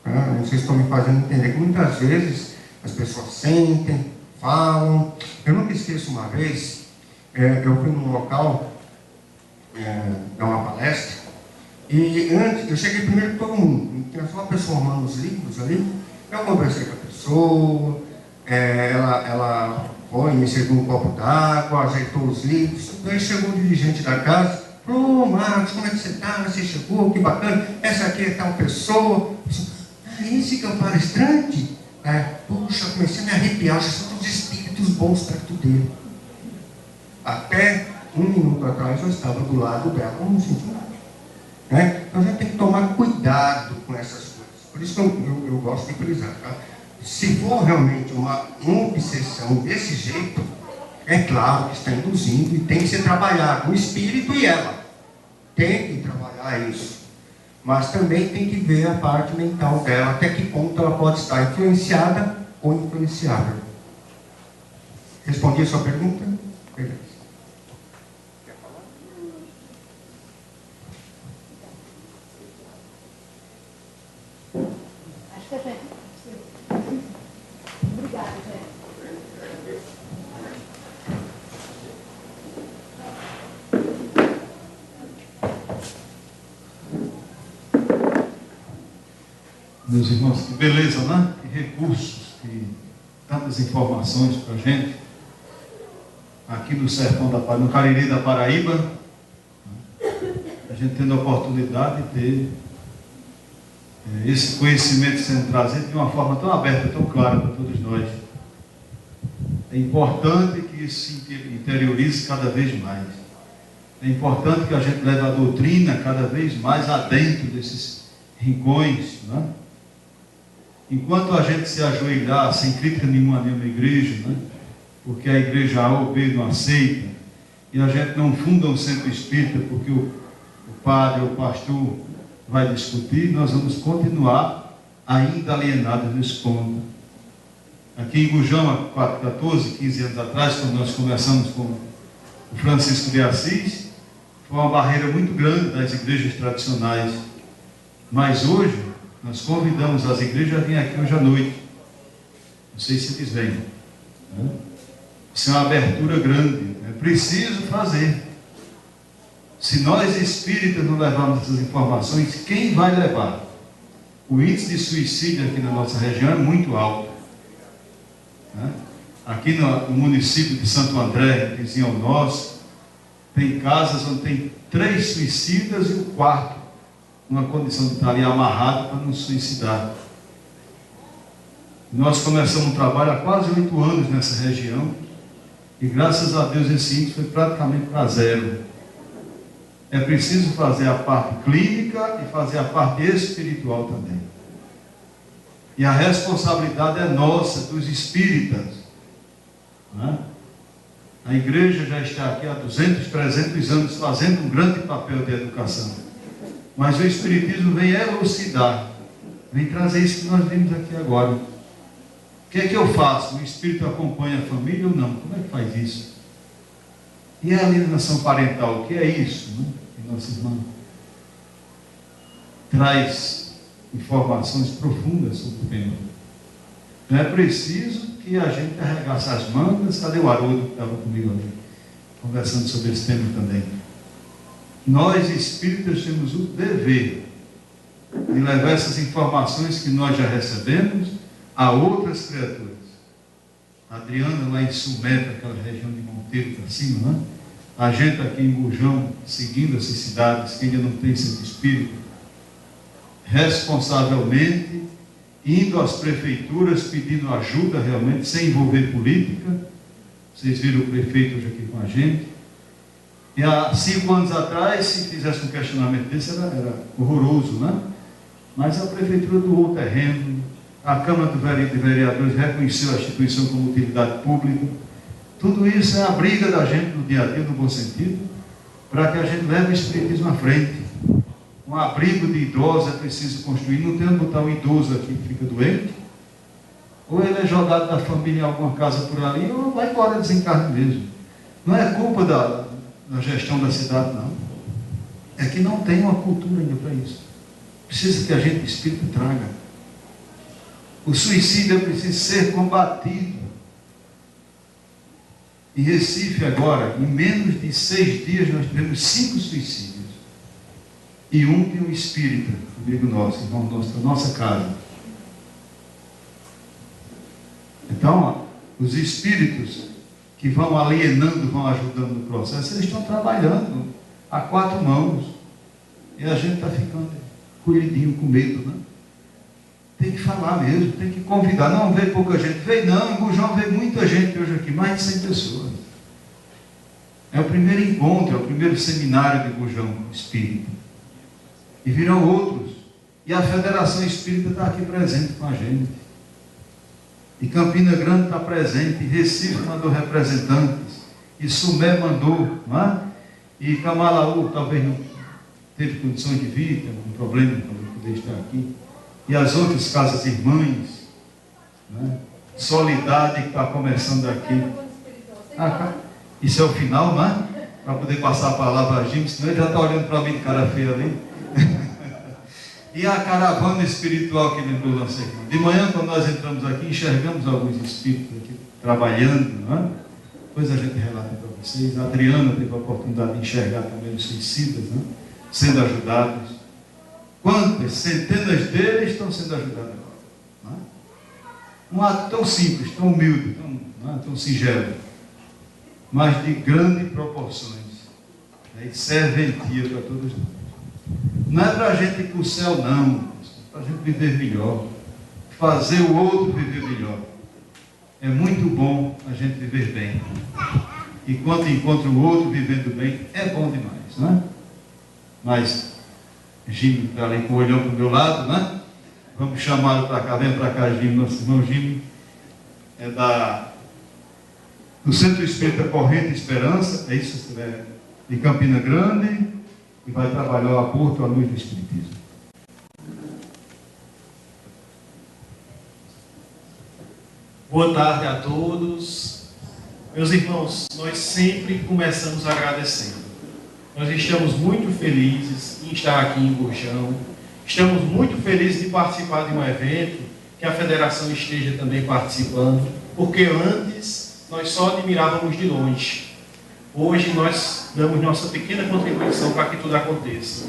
Não sei se estão me fazendo entender que muitas vezes as pessoas sentem, falam. Eu nunca esqueço uma vez, eu fui num local dar uma palestra, e antes, eu cheguei primeiro que todo mundo, tinha só uma pessoa arrumando os livros ali, eu conversei com a pessoa, ela foi, me serviu um copo d'água, ajeitou os livros, daí chegou o dirigente da casa, falou: Marcos, como é que você está? Você chegou, que bacana, essa aqui é tal pessoa. Esse que é o palestrante? Puxa, comecei a me arrepiar, já são todos espíritos bons perto dele. Até 1 minuto atrás eu estava do lado dela, não senti nada. Então a gente tem que tomar cuidado com essas coisas. Por isso que eu gosto de frisar, tá? Se for realmente uma obsessão desse jeito, é claro que está induzindo e tem que ser trabalhado, o espírito e ela. Tem que trabalhar isso. Mas também tem que ver a parte mental dela, até que ponto ela pode estar influenciada ou influenciável. Respondi a sua pergunta? Beleza. Acho que é. Obrigada, Zé. Meus irmãos, que beleza, né? Que recursos, que tantas informações para a gente. Aqui no sertão no Cariri da Paraíba, a gente tendo a oportunidade de ter esse conhecimento sendo trazido de uma forma tão aberta, tão clara para todos nós. É importante que isso se interiorize cada vez mais. É importante que a gente leve a doutrina cada vez mais adentro desses rincões, né? Enquanto a gente se ajoelhar sem crítica nenhuma a nenhuma igreja, né? Porque a igreja A ou B não aceita, e a gente não funda um centro espírita porque o padre ou o pastor vai discutir, nós vamos continuar ainda alienados nesse ponto. Aqui em Gujão, há 14, 15 anos atrás, quando nós começamos com o Francisco de Assis, foi uma barreira muito grande das igrejas tradicionais. Mas hoje, nós convidamos as igrejas a vir aqui hoje à noite. Não sei se eles vêm. Né? Isso é uma abertura grande. É preciso fazer. Se nós espíritas não levarmos essas informações, quem vai levar? O índice de suicídio aqui na nossa região é muito alto. Né? Aqui no município de Santo André, vizinho ao nosso, tem casas onde tem 3 suicidas e o quarto numa condição de estar ali amarrado para não suicidar. Nós começamos um trabalho há quase 8 anos nessa região e graças a Deus esse índice foi praticamente para zero. É preciso fazer a parte clínica e fazer a parte espiritual também. E a responsabilidade é nossa, dos espíritas. Né? A igreja já está aqui há 200, 300 anos fazendo um grande papel de educação. Mas o espiritismo vem elucidar, vem trazer isso que nós vimos aqui agora. O que é que eu faço? O espírito acompanha a família ou não? Como é que faz isso? E a alienação parental, o que é isso, né? Nossa irmã. traz informações profundas sobre o tema. Então é preciso que a gente arregace as mangas. Cadê o Haroldo que estava comigo ali, conversando sobre esse tema também? Nós, espíritas, temos o dever de levar essas informações que nós já recebemos a outras criaturas. A Adriana lá em Sumé, aquela região de Monteiro para cima, né? A gente aqui em Bujão, seguindo essas cidades que ainda não tem centro espírita, responsavelmente indo às prefeituras pedindo ajuda realmente, sem envolver política. Vocês viram o prefeito hoje aqui com a gente. E há 5 anos atrás, se fizesse um questionamento desse, era horroroso, né? Mas a prefeitura doou o terreno, a Câmara de Vereadores reconheceu a instituição como utilidade pública. Tudo isso é a briga da gente no dia a dia, no bom sentido, para que a gente leve o espiritismo à frente. Um abrigo de idosos é preciso construir. Não tem onde botar um idoso aqui que fica doente. Ou ele é jogado da família em alguma casa por ali, ou vai embora, desencarne mesmo. Não é culpa da gestão da cidade, não. É que não tem uma cultura ainda para isso. Precisa que a gente, espírito, traga. O suicídio precisa ser combatido. Em Recife agora, em menos de 6 dias, nós tivemos 5 suicídios. E um de um espírita, amigo nosso, irmão nosso, da nossa casa. Então, os espíritos que vão alienando, vão ajudando no processo, eles estão trabalhando a 4 mãos. E a gente está ficando colhidinho com medo, né? Tem que falar mesmo, tem que convidar. Não veio pouca gente, veio não, em Bujão veio muita gente hoje aqui, mais de 100 pessoas. É o primeiro encontro, é o primeiro seminário de Bujão Espírita. E virão outros. E a Federação Espírita está aqui presente com a gente. E Campina Grande está presente, e Recife mandou representantes, e Sumé mandou, não é? E Camalaú talvez não teve condições de vir, tem algum problema para não poder estar aqui. E as outras casas irmãs, né? Solidade que está começando aqui. Isso é o final, não é? Para poder passar a palavra a Jim, senão ele já está olhando para mim de cara feia ali. E a caravana espiritual que lembrou nossa irmã. De manhã, quando nós entramos aqui, enxergamos alguns espíritos aqui trabalhando, não é? Depois a gente relata para vocês. A Adriana teve a oportunidade de enxergar também os suicidas, né? Sendo ajudados. Quantas centenas deles estão sendo ajudados agora? Não é? Um ato tão simples, tão humilde, tão singelo, mas de grandes proporções, né? E serventia para todos nós. Não é para a gente ir para o céu, não. É para a gente viver melhor. Fazer o outro viver melhor. É muito bom a gente viver bem. E quando encontra o outro vivendo bem, é bom demais, não é? Mas, Jimmy está ali com o olhão para o meu lado, né? Vamos chamá-lo para cá. Vem para cá, Jimmy. Nosso irmão Jimmy é do Centro Espírita Corrente Esperança. É isso, se estiver de Campina Grande. E vai trabalhar o aporto à luz do Espiritismo. Boa tarde a todos. Meus irmãos, nós sempre começamos agradecendo. Nós estamos muito felizes em estar aqui em Bujão. Estamos muito felizes de participar de um evento que a Federação esteja também participando, porque antes nós só admirávamos de longe. Hoje nós damos nossa pequena contribuição para que tudo aconteça.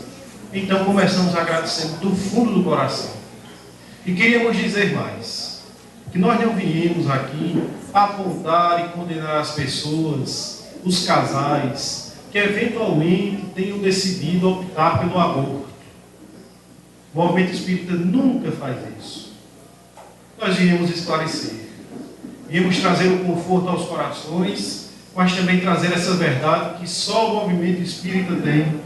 Então começamos agradecendo do fundo do coração. E queríamos dizer mais, que nós não viemos aqui apontar e condenar as pessoas, os casais, que eventualmente tenham decidido optar pelo aborto. O movimento espírita nunca faz isso. Nós viemos esclarecer. Viemos trazer o conforto aos corações, mas também trazer essa verdade que só o movimento espírita tem,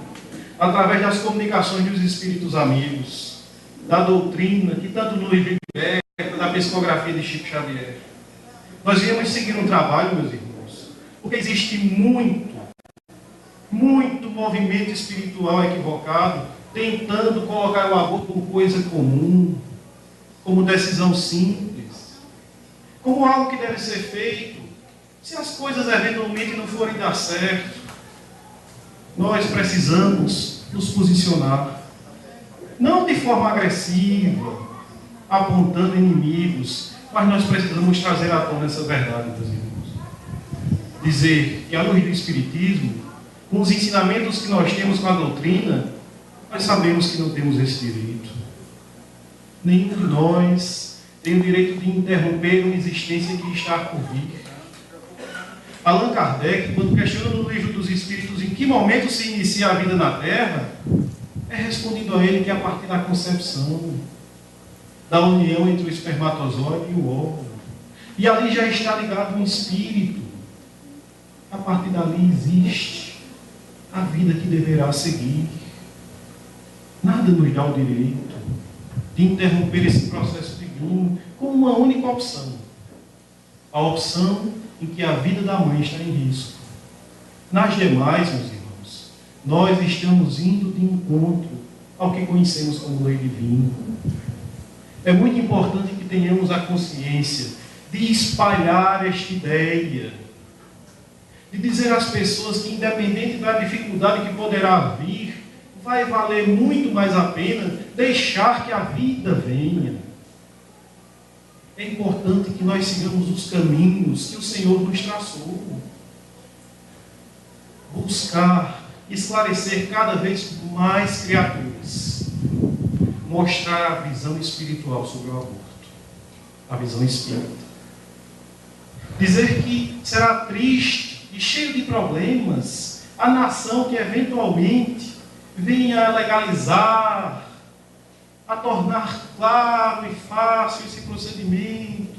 através das comunicações dos espíritos amigos, da doutrina, que tanto no livro liberta, da psicografia de Chico Xavier. Nós viemos seguir um trabalho, meus irmãos, porque existe muito movimento espiritual equivocado, tentando colocar o aborto como coisa comum, como decisão simples, como algo que deve ser feito se as coisas eventualmente não forem dar certo. Nós precisamos nos posicionar. não de forma agressiva, apontando inimigos, mas nós precisamos trazer à tona essa verdade, meus irmãos. Dizer que, à luz do Espiritismo, com os ensinamentos que nós temos com a doutrina, nós sabemos que não temos esse direito. Nenhum de nós tem o direito de interromper uma existência que está por vir. Allan Kardec, quando questiona no Livro dos Espíritos em que momento se inicia a vida na Terra, é respondido a ele que é a partir da concepção, da união entre o espermatozoide e o óvulo. E ali já está ligado um espírito. A partir dali existe a vida que deverá seguir. Nada nos dá o direito de interromper esse processo divino com uma única opção. A opção em que a vida da mãe está em risco. Nas demais, meus irmãos, nós estamos indo de encontro ao que conhecemos como lei divina. É muito importante que tenhamos a consciência de espalhar esta ideia, de dizer às pessoas que, independente da dificuldade que poderá vir, vai valer muito mais a pena deixar que a vida venha. É importante que nós sigamos os caminhos que o Senhor nos traçou. Buscar, esclarecer cada vez mais criaturas. Mostrar a visão espiritual sobre o aborto. A visão espírita. Dizer que será triste e cheio de problemas a nação que eventualmente venha a legalizar, a tornar claro e fácil esse procedimento,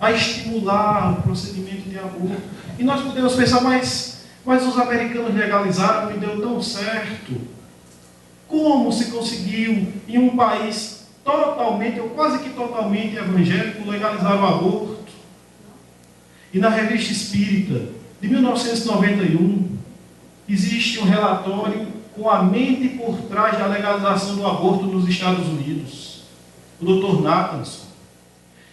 a estimular o procedimento de aborto. E nós podemos pensar, mas os americanos legalizaram e deu tão certo. Como se conseguiu, em um país totalmente, ou quase que totalmente evangélico, legalizar o aborto? E na Revista Espírita, de 1991, existe um relatório com a mente por trás da legalização do aborto nos Estados Unidos. O Dr. Nathanson.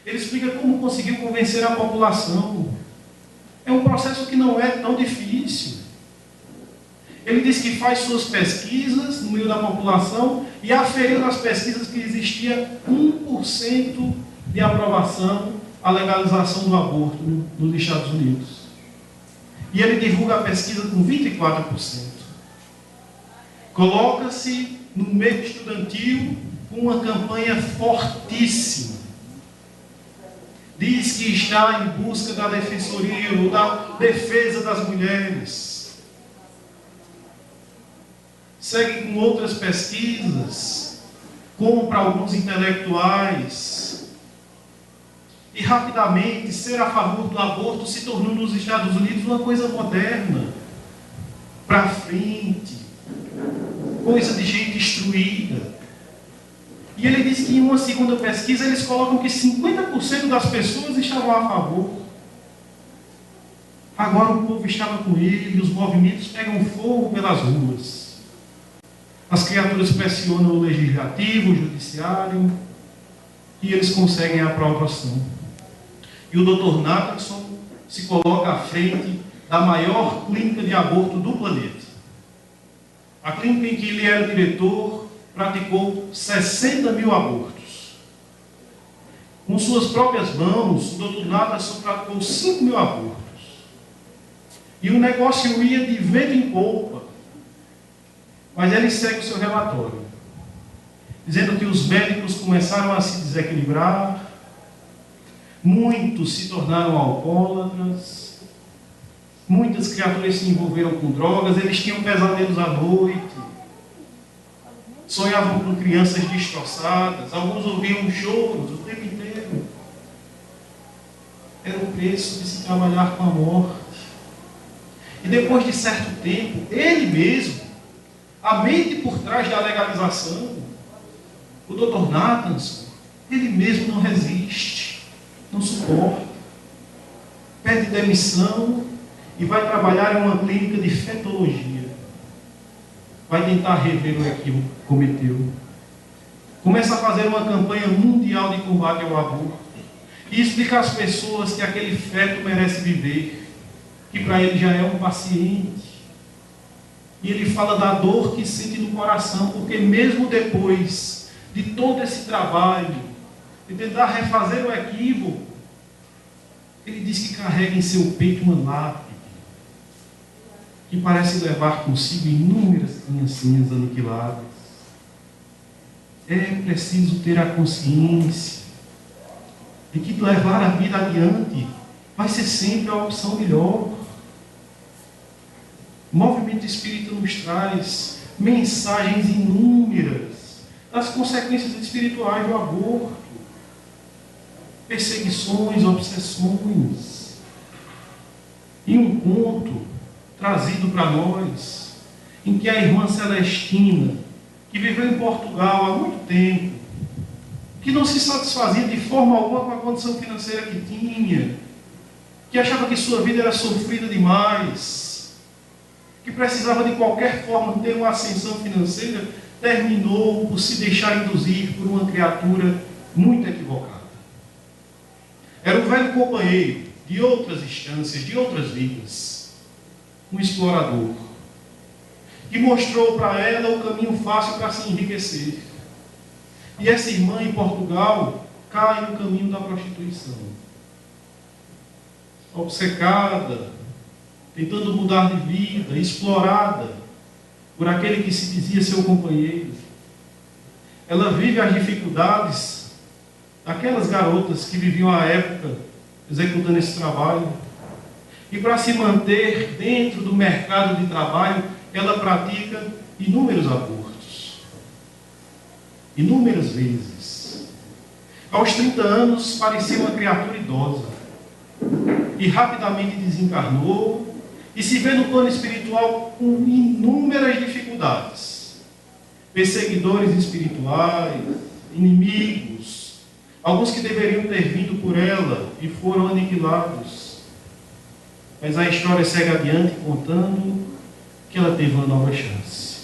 Ele explica como conseguiu convencer a população. É um processo que não é tão difícil. Ele diz que faz suas pesquisas no meio da população e aferiu nas pesquisas que existia 1% de aprovação à legalização do aborto nos Estados Unidos. E ele divulga a pesquisa com 24%. Coloca-se no meio estudantil com uma campanha fortíssima. Diz que está em busca da defensoria ou da defesa das mulheres. Segue com outras pesquisas, compra alguns intelectuais. E rapidamente, ser a favor do aborto se tornou nos Estados Unidos uma coisa moderna, para frente, coisa de gente instruída. E ele diz que em uma segunda pesquisa eles colocam que 50% das pessoas estavam a favor. Agora o povo estava com ele, os movimentos pegam fogo pelas ruas. As criaturas pressionam o legislativo, o judiciário, e eles conseguem a aprovação. E o Dr. Nathanson se coloca à frente da maior clínica de aborto do planeta. A clínica em que ele era diretor praticou 60 mil abortos. Com suas próprias mãos, o Dr. Nathanson praticou 5 mil abortos. E o negócio ia de vento em polpa. Mas ele segue o seu relatório, dizendo que os médicos começaram a se desequilibrar, muitos se tornaram alcoólatras, muitas criaturas se envolveram com drogas, eles tinham pesadelos à noite, sonhavam com crianças destroçadas, alguns ouviam choros o tempo inteiro. Era o preço de se trabalhar com a morte. E depois de certo tempo, ele mesmo, a mente por trás da legalização, o Dr. Nathanson, ele mesmo não resiste, não suporta, pede demissão e vai trabalhar em uma clínica de fetologia. Vai tentar rever o equívoco que cometeu. Começa a fazer uma campanha mundial de combate ao aborto e explicar às pessoas que aquele feto merece viver, que para ele já é um paciente. E ele fala da dor que sente no coração, porque mesmo depois de todo esse trabalho, de tentar refazer o equívoco, ele diz que carrega em seu peito uma lápide, que parece levar consigo inúmeras criancinhas aniquiladas. É preciso ter a consciência de que levar a vida adiante vai ser sempre a opção melhor. O movimento espírita nos traz mensagens inúmeras das consequências espirituais do aborto, perseguições, obsessões. E um conto trazido para nós, em que a irmã Celestina, que viveu em Portugal há muito tempo, que não se satisfazia de forma alguma com a condição financeira que tinha, que achava que sua vida era sofrida demais, que precisava de qualquer forma ter uma ascensão financeira, terminou por se deixar induzir por uma criatura muito equivocada. Era um velho companheiro de outras instâncias, de outras vidas, um explorador, que mostrou para ela o caminho fácil para se enriquecer. E essa irmã em Portugal cai no caminho da prostituição. Obcecada, tentando mudar de vida, explorada por aquele que se dizia seu companheiro. Ela vive as dificuldades daquelas garotas que viviam à época executando esse trabalho. E para se manter dentro do mercado de trabalho, ela pratica inúmeros abortos. Inúmeras vezes. Aos 30 anos, parecia uma criatura idosa. E rapidamente desencarnou e se vê no plano espiritual com inúmeras dificuldades. Perseguidores espirituais, inimigos, alguns que deveriam ter vindo por ela e foram aniquilados. Mas a história segue adiante contando que ela teve uma nova chance.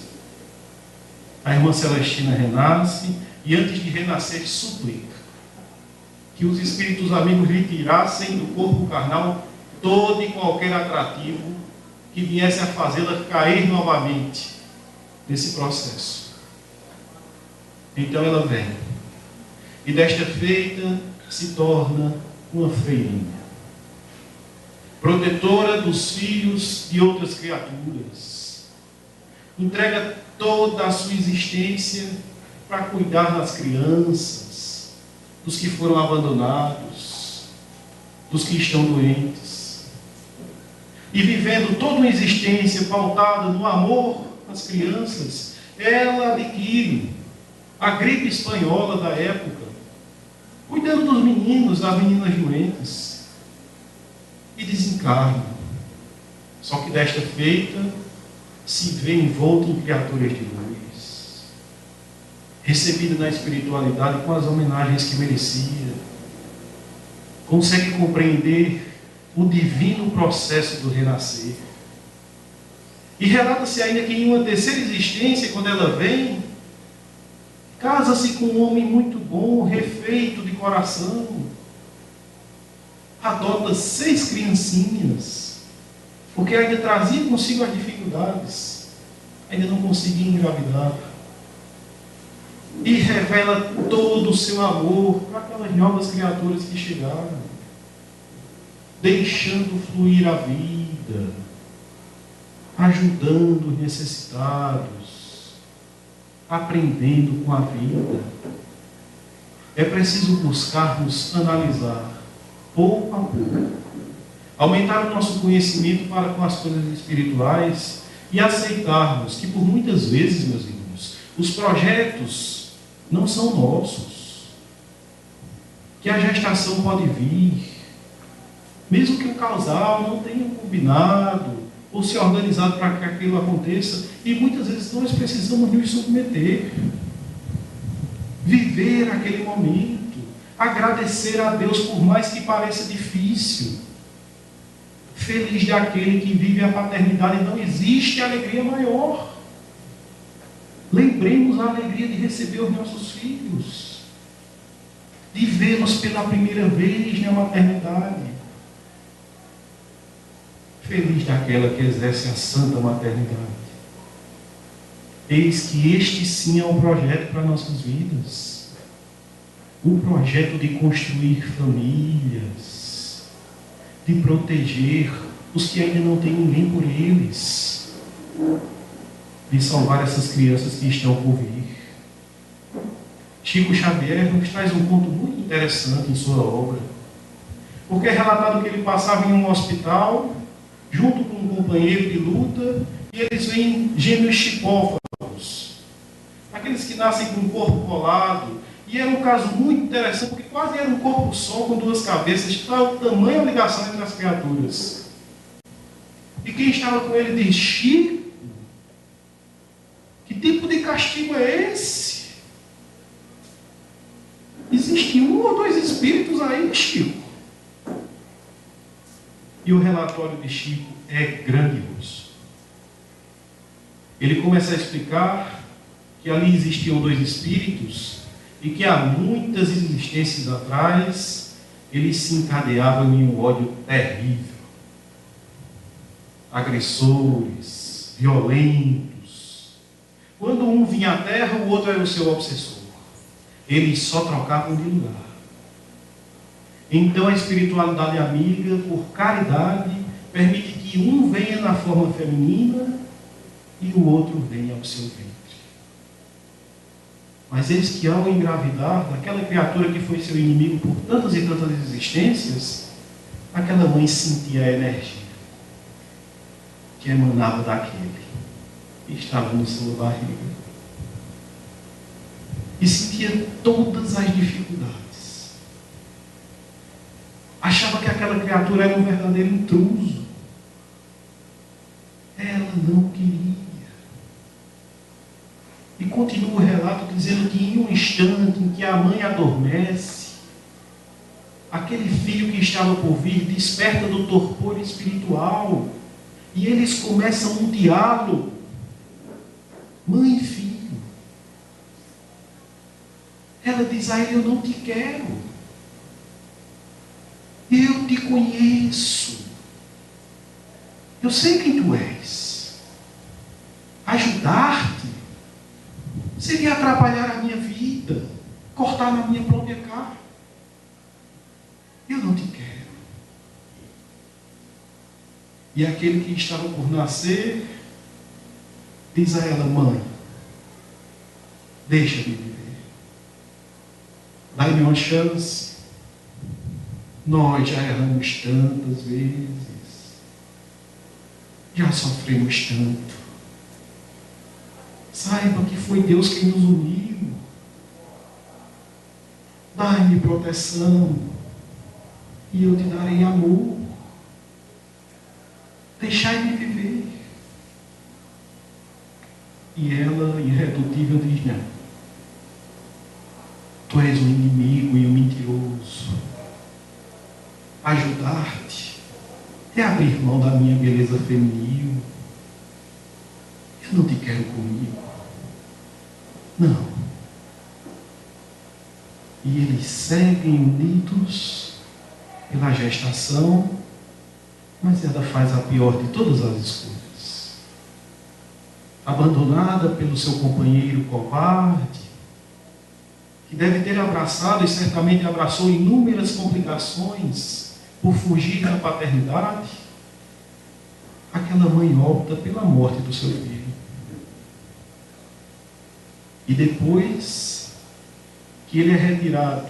A irmã Celestina renasce e antes de renascer suplica que os espíritos amigos lhe tirassem do corpo carnal todo e qualquer atrativo que viesse a fazê-la cair novamente nesse processo. Então ela vem. E desta feita se torna uma freirinha, protetora dos filhos de outras criaturas. Entrega toda a sua existência para cuidar das crianças, dos que foram abandonados, dos que estão doentes. E vivendo toda uma existência pautada no amor às crianças, ela adquire a gripe espanhola da época, cuidando dos meninos, das meninas doentes, e desencarna. Só que desta feita se vê envolta em criaturas de luz, recebida na espiritualidade com as homenagens que merecia, consegue compreender o divino processo do renascer. E relata-se ainda que em uma terceira existência, quando ela vem, casa-se com um homem muito bom, refeito de coração, adota 6 criancinhas, porque ainda trazia consigo as dificuldades, ainda não conseguia engravidar, e revela todo o seu amor para aquelas novas criaturas que chegaram, deixando fluir a vida, ajudando os necessitados, aprendendo com a vida. É preciso buscarmos analisar pouco a pouco, aumentar o nosso conhecimento para com as coisas espirituais e aceitarmos que por muitas vezes, meus irmãos, os projetos não são nossos, que a gestação pode vir, mesmo que o casal não tenha combinado ou se organizado para que aquilo aconteça, e muitas vezes nós precisamos nos submeter, viver aquele momento, agradecer a Deus por mais que pareça difícil. Feliz daquele que vive a paternidade, não existe alegria maior. Lembremos a alegria de receber os nossos filhos, de vê-los pela primeira vez na maternidade. Feliz daquela que exerce a santa maternidade. Eis que este sim é um projeto para nossas vidas. O projeto de construir famílias, de proteger os que ainda não têm ninguém por eles, de salvar essas crianças que estão por vir. Chico Xavier nos traz um ponto muito interessante em sua obra, porque é relatado que ele passava em um hospital junto com um companheiro de luta e eles veem gêmeos chipófalos, aqueles que nascem com o corpo colado. E era um caso muito interessante, porque quase era um corpo só com duas cabeças, para o tamanho da ligação entre as criaturas. E quem estava com ele diz: Chico, que tipo de castigo é esse? Existe um ou dois espíritos aí, Chico. E o relatório de Chico é grandioso. Ele começa a explicar que ali existiam dois espíritos e que há muitas existências atrás eles se encadeavam em um ódio terrível. Agressores, violentos. Quando um vinha à terra, o outro era o seu obsessor. Eles só trocavam de lugar. Então a espiritualidade amiga, por caridade, permite que um venha na forma feminina e o outro venha ao seu ventre. Mas eis que ao engravidar daquela criatura que foi seu inimigo por tantas e tantas existências, aquela mãe sentia a energia que emanava daquele que estava na sua barriga. E sentia todas as dificuldades. Achava que aquela criatura era um verdadeiro intruso. Ela não queria. E continua o relato dizendo que em um instante em que a mãe adormece, aquele filho que estava por vir desperta do torpor espiritual e eles começam um diálogo, mãe e filho. Ela diz a ele: eu não te quero, eu te conheço, eu sei quem tu és. Ajudar-te seria atrapalhar a minha vida, cortar na minha própria carne. Eu não te quero. E aquele que estava por nascer diz a ela: mãe, deixa-me viver. Dai-me uma chance. Nós já erramos tantas vezes, já sofremos tanto. Saiba que foi Deus quem nos uniu. Dai-me proteção e eu te darei amor. Deixai-me viver. E ela, irredutível, diz: não. Tu és um inimigo e um mentiroso. Ajudar-te é abrir mão da minha beleza feminil. Eu não te quero comigo. Não. E eles seguem unidos pela gestação, mas ela faz a pior de todas as escolhas. Abandonada pelo seu companheiro covarde, que deve ter abraçado e certamente abraçou inúmeras complicações por fugir da paternidade, aquela mãe opta pela morte do seu filho. E depois que ele é retirado,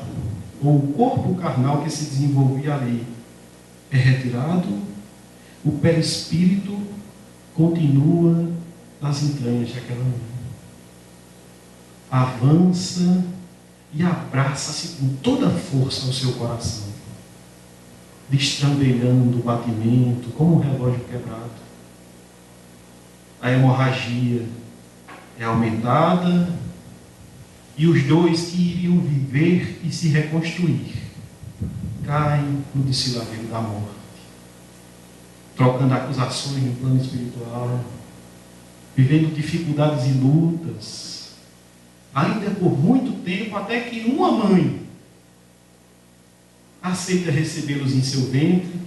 ou o corpo carnal que se desenvolvia ali é retirado, o perispírito continua nas entranhas daquela mãe. Avança e abraça-se com toda a força ao seu coração, destrambelhando o batimento como um relógio quebrado. A hemorragia é aumentada e os dois que iriam viver e se reconstruir caem no desfiladeiro da morte, trocando acusações no plano espiritual, vivendo dificuldades e lutas, ainda por muito tempo, até que uma mãe aceita recebê-los em seu ventre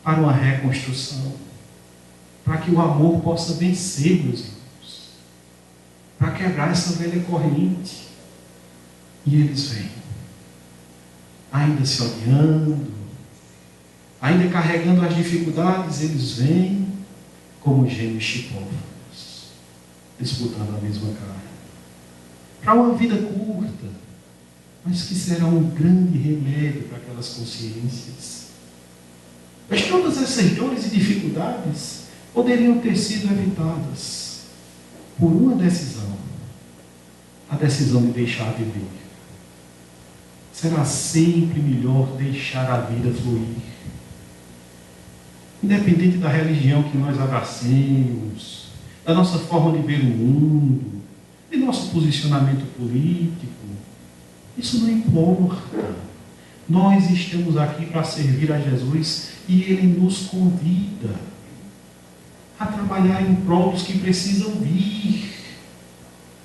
para uma reconstrução, para que o amor possa vencer, meus irmãos. para quebrar essa velha corrente. E eles vêm, ainda se odiando, ainda carregando as dificuldades, eles vêm como gêmeos chipófanos, disputando a mesma carne. Para uma vida curta, mas que será um grande remédio para aquelas consciências. Mas todas essas dores e dificuldades poderiam ter sido evitadas por uma decisão, a decisão de deixar de viver. Será sempre melhor deixar a vida fluir. Independente da religião que nós abracemos, da nossa forma de ver o mundo, de nosso posicionamento político, isso não importa. Nós estamos aqui para servir a Jesus e Ele nos convida a trabalhar em prol dos que precisam vir,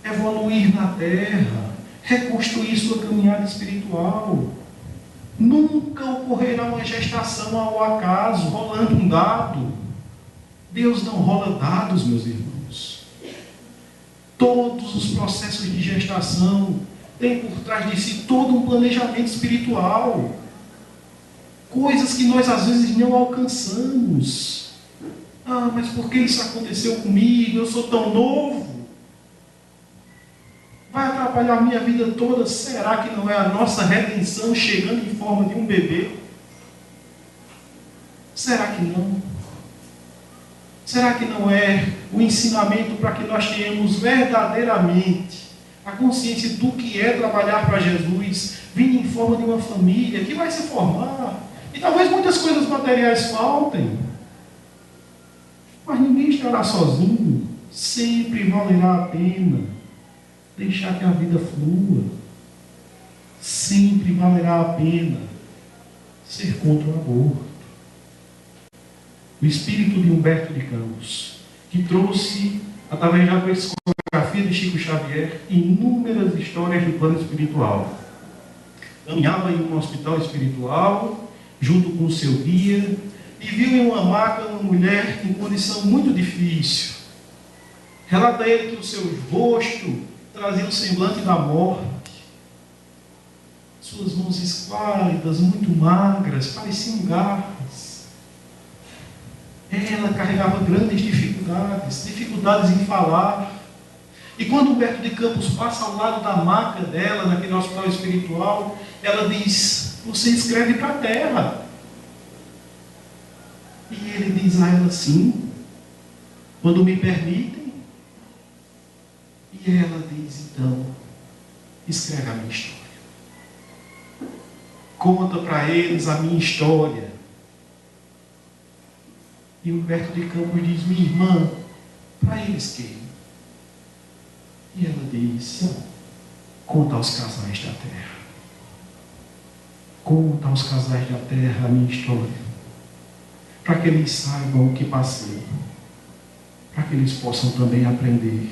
evoluir na terra, reconstruir sua caminhada espiritual. Nunca ocorrerá uma gestação ao acaso, rolando um dado. Deus não rola dados, meus irmãos. Todos os processos de gestação têm por trás de si todo um planejamento espiritual. Coisas que nós às vezes não alcançamos. Ah, mas por que isso aconteceu comigo? Eu sou tão novo. Vai atrapalhar a minha vida toda? Será que não é a nossa redenção chegando em forma de um bebê? Será que não? Será que não é o ensinamento para que nós tenhamos verdadeiramente a consciência do que é trabalhar para Jesus, vindo em forma de uma família que vai se formar? E talvez muitas coisas materiais faltem, mas ninguém estará sozinho. Sempre valerá a pena deixar que a vida flua. Sempre valerá a pena ser contra o aborto. O espírito de Humberto de Campos, que trouxe, através da psicografia de Chico Xavier, inúmeras histórias do plano espiritual. Caminhava em um hospital espiritual, junto com o seu guia, e viu em uma maca uma mulher em condição muito difícil. Relata ele que o seu rosto trazia o semblante da morte. Suas mãos esquálidas, muito magras, pareciam garras. Ela carregava grandes dificuldades em falar. E quando Humberto de Campos passa ao lado da maca dela, naquele hospital espiritual, ela diz: você escreve para a terra. E ele diz a ela: sim, quando me permitem. E ela diz: então, escreve a minha história. Conta para eles a minha história. E Humberto de Campos diz: minha irmã, para eles quem? E ela diz: conta aos casais da terra. Conta aos casais da terra a minha história, para que eles saibam o que passei, para que eles possam também aprender,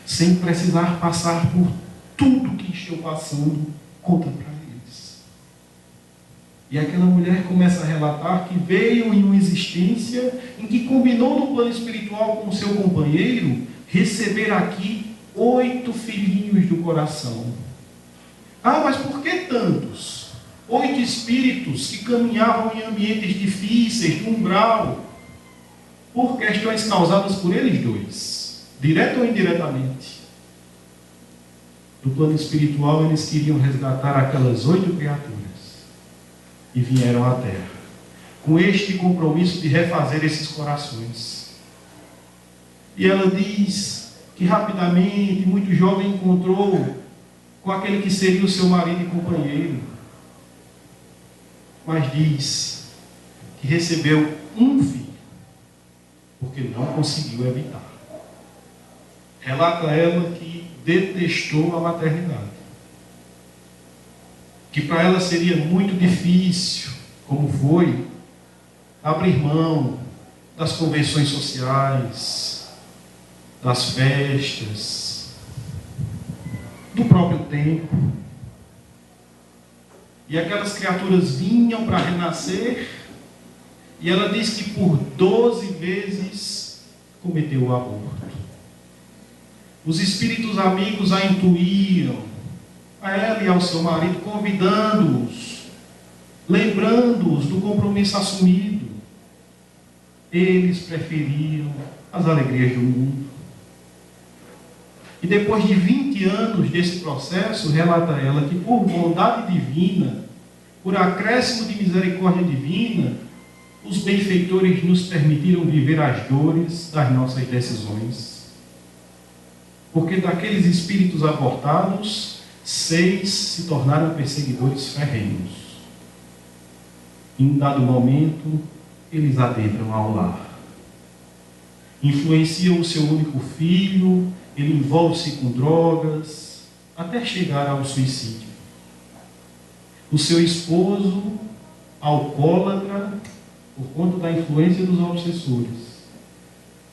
sem precisar passar por tudo que estou passando. Conta para eles. E aquela mulher começa a relatar que veio em uma existência em que combinou no plano espiritual com o seu companheiro receber aqui 8 filhinhos do coração. Ah, mas por que tantos? 8 espíritos que caminhavam em ambientes difíceis, de umbral, por questões causadas por eles dois, direto ou indiretamente. Do plano espiritual, eles queriam resgatar aquelas 8 criaturas e vieram à Terra, com este compromisso de refazer esses corações. E ela diz que rapidamente, muito jovem, encontrou com aquele que seria o seu marido e companheiro. Mas diz que recebeu um filho, porque não conseguiu evitar. Relata ela que detestou a maternidade, que para ela seria muito difícil, como foi, abrir mão das convenções sociais, das festas, do próprio tempo. E aquelas criaturas vinham para renascer, e ela diz que por 12 vezes cometeu o aborto. Os espíritos amigos a intuíam, a ela e ao seu marido, convidando-os, lembrando-os do compromisso assumido. Eles preferiam as alegrias do mundo. E depois de 20 anos desse processo, relata ela que por bondade divina, por acréscimo de misericórdia divina, os benfeitores nos permitiram viver as dores das nossas decisões. Porque daqueles espíritos abortados, 6 se tornaram perseguidores ferrenhos. Em um dado momento, eles adentram ao lar. Influenciam o seu único filho, ele envolve-se com drogas, até chegar ao suicídio. O seu esposo, alcoólatra, por conta da influência dos obsessores,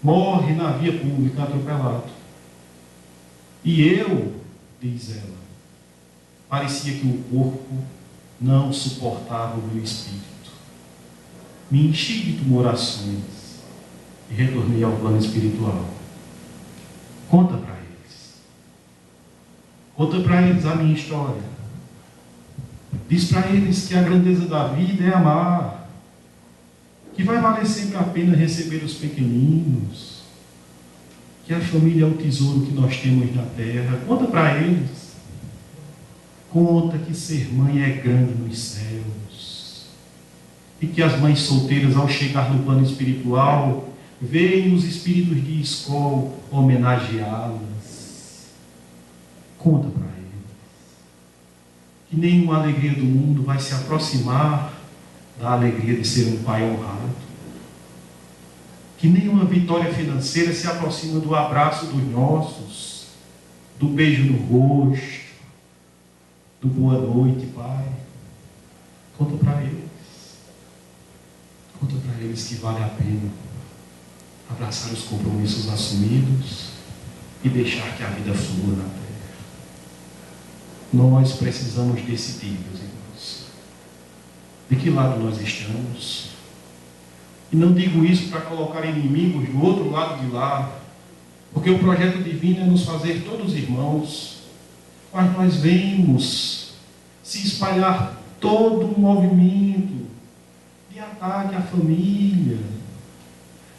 morre na via pública atropelado. E eu, diz ela, parecia que o corpo não suportava o meu espírito. Me enchi de tumorações e retornei ao plano espiritual. Conta para eles. Conta para eles a minha história. Diz para eles que a grandeza da vida é amar, que vai valer sempre a pena receber os pequeninos, que a família é o tesouro que nós temos na terra. Conta para eles. Conta que ser mãe é grande nos céus e que as mães solteiras, ao chegar no plano espiritual, veem os espíritos de escola homenageá-las. Conta para eles que nenhuma alegria do mundo vai se aproximar da alegria de ser um pai honrado, que nenhuma vitória financeira se aproxima do abraço dos nossos, do beijo no rosto, do boa noite, pai. Conta para eles. Conta para eles que vale a pena abraçar os compromissos assumidos e deixar que a vida flua na terra. Nós precisamos decidir, meus irmãos, de que lado nós estamos. E não digo isso para colocar inimigos do outro lado de lá, porque o projeto divino é nos fazer todos irmãos, mas nós vemos se espalhar todo um movimento de ataque à família,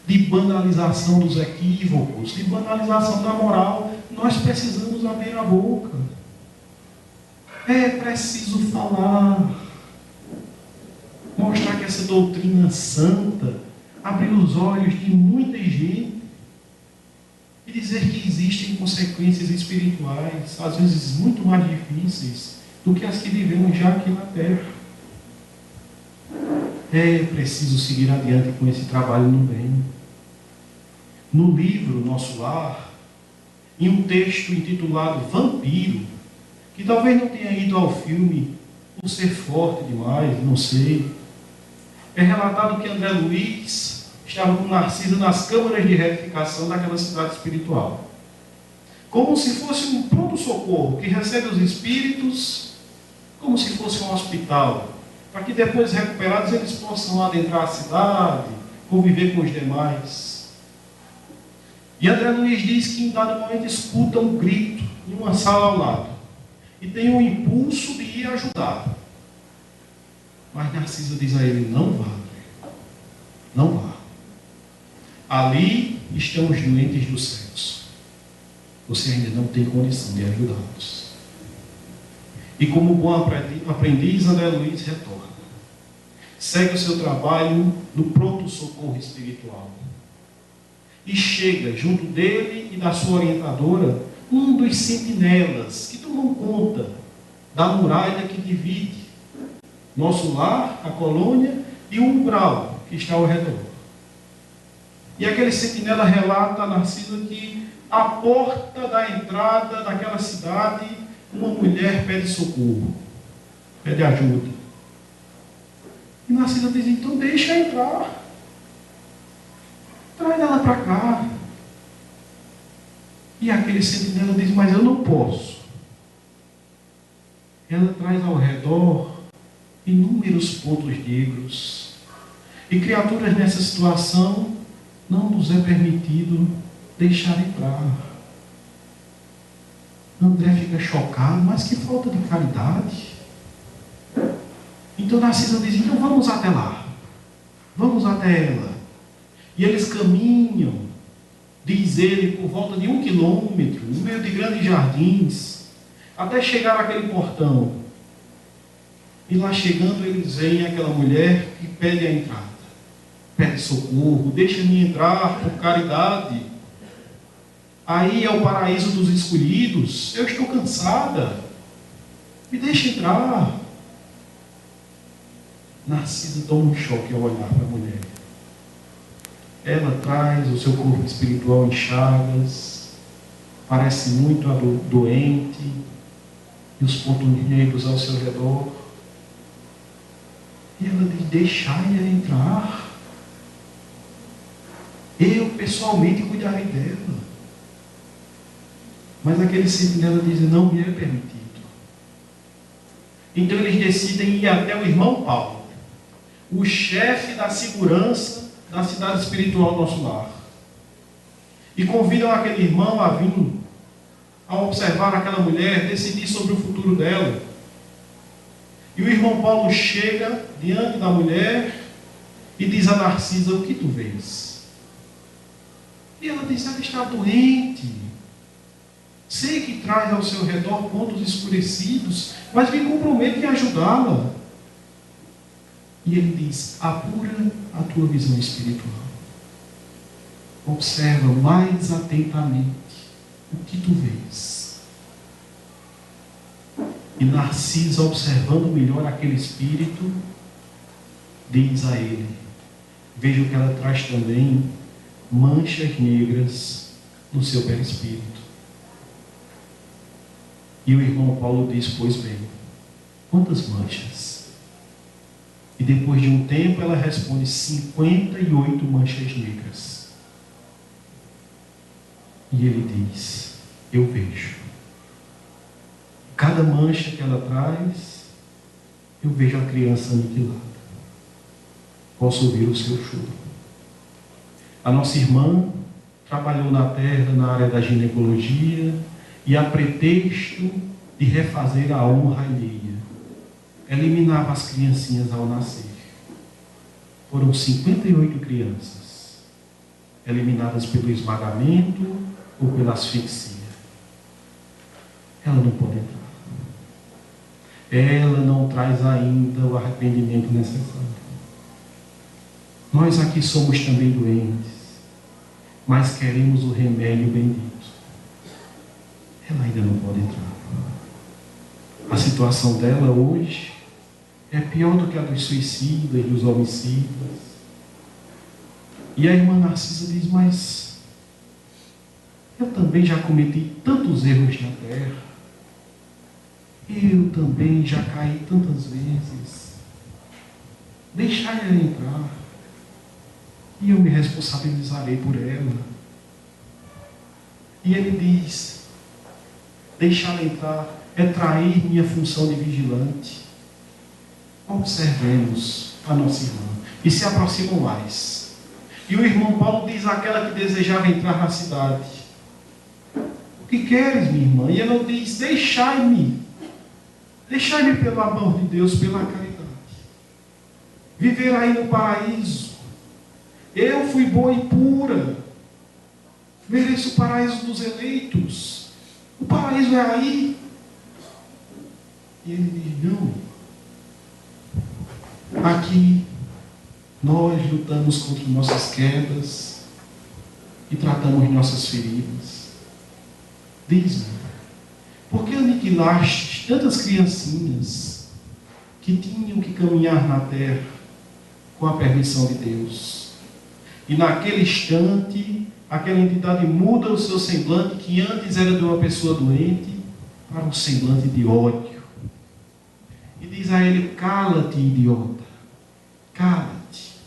de banalização dos equívocos, de banalização da moral. Nós precisamos abrir a boca. É preciso falar, mostrar que essa doutrina santa abriu os olhos de muita gente e dizer que existem consequências espirituais, às vezes muito mais difíceis do que as que vivemos já aqui na Terra. É preciso seguir adiante com esse trabalho no bem. No livro Nosso Lar, em um texto intitulado Vampiro, que talvez não tenha ido ao filme por ser forte demais, não sei, é relatado que André Luiz estava com Narcisa nas câmaras de retificação daquela cidade espiritual, como se fosse um pronto-socorro que recebe os espíritos, como se fosse um hospital, para que depois, recuperados, eles possam adentrar a cidade, conviver com os demais. E André Luiz diz que em dado momento escuta um grito em uma sala ao lado e tem um impulso de ir ajudar. Mas Narcisa diz a ele: não vá, não vá. Ali estão os doentes do sexo. Você ainda não tem condição de ajudá-los. E como bom aprendiz, André Luiz retorna. Segue o seu trabalho no pronto-socorro espiritual. E chega junto dele e da sua orientadora um dos sentinelas que tomam conta da muralha que divide nosso lar, a colônia, e o umbral que está ao redor. E aquele sentinela relata a Narcisa que à porta da entrada daquela cidade uma mulher pede socorro, pede ajuda. E Narcisa diz: então deixa entrar, traz ela para cá. E aquele sentinela diz: mas eu não posso. Ela traz ao redor inúmeros pontos negros, e criaturas nessa situação não nos é permitido deixar entrar. André fica chocado, mas que falta de caridade. Então Narciso diz, então vamos até lá. Vamos até ela. E eles caminham, diz ele, por volta de 1 quilômetro, no meio de grandes jardins, até chegar àquele portão. E lá chegando, eles veem aquela mulher que pede a entrada. Pede socorro, deixa-me entrar por caridade. Aí é o paraíso dos escolhidos. Eu estou cansada. Me deixa entrar. Narciso toma um choque ao olhar para a mulher. Ela traz o seu corpo espiritual em chagas, parece muito doente, e os pontos negros ao seu redor. E ela diz, deixai-a entrar. Eu pessoalmente cuidarei dela. Mas aquele sentinela diz, não me é permitido. Então eles decidem ir até o irmão Paulo, o chefe da segurança da cidade espiritual do nosso lar. E convidam aquele irmão a vir, a observar aquela mulher, decidir sobre o futuro dela. E o irmão Paulo chega diante da mulher e diz a Narcisa, o que tu vês? E ela diz, ela está doente. Sei que traz ao seu redor pontos escurecidos, mas me comprometo em ajudá-la. E ele diz, apura a tua visão espiritual. Observa mais atentamente o que tu vês. E Narcisa, observando melhor aquele espírito, diz a ele, vejo que ela traz também manchas negras no seu perispírito. E o irmão Paulo diz, pois bem, quantas manchas? E depois de um tempo ela responde, 58 manchas negras. E ele diz, eu vejo. Cada mancha que ela traz, eu vejo a criança aniquilada. Posso ouvir o seu choro. A nossa irmã trabalhou na terra, na área da ginecologia, e a pretexto de refazer a honra alheia, eliminava as criancinhas ao nascer. Foram 58 crianças, eliminadas pelo esmagamento ou pela asfixia. Ela não pode entrar. Ela não traz ainda o arrependimento necessário. Nós aqui somos também doentes, mas queremos o remédio bendito. Ela ainda não pode entrar. A situação dela hoje é pior do que a dos suicidas e dos homicidas. E a irmã Narcisa diz, mas eu também já cometi tantos erros na terra. Eu também já caí tantas vezes. Deixai ela entrar. E eu me responsabilizarei por ela. E ele diz, deixá-la entrar é trair minha função de vigilante. Observemos a nossa irmã. E se aproximam mais. E o irmão Paulo diz àquela que desejava entrar na cidade, o que queres, minha irmã? E ela diz, deixai-me pelo amor de Deus, pela caridade, viver aí no paraíso. Eu fui boa e pura, mereço o paraíso dos eleitos. O paraíso é aí. E ele diz, não. Aqui nós lutamos contra nossas quedas e tratamos nossas feridas. Diz-me, por que aniquilaste tantas criancinhas que tinham que caminhar na terra com a permissão de Deus? E naquele instante, aquela entidade muda o seu semblante, que antes era de uma pessoa doente, para um semblante de ódio. E diz a ele, cala-te, idiota, cala-te.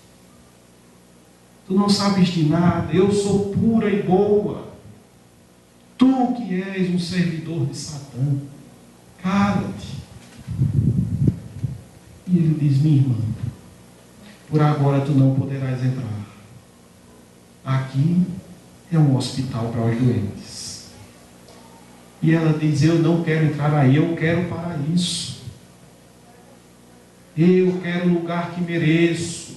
Tu não sabes de nada, eu sou pura e boa. Tu que és um servidor de Satã, cala-te. E ele diz, minha irmã, por agora tu não poderás entrar. Aqui é um hospital para os doentes. E ela diz: eu não quero entrar aí, eu quero paraíso. Eu quero o lugar que mereço.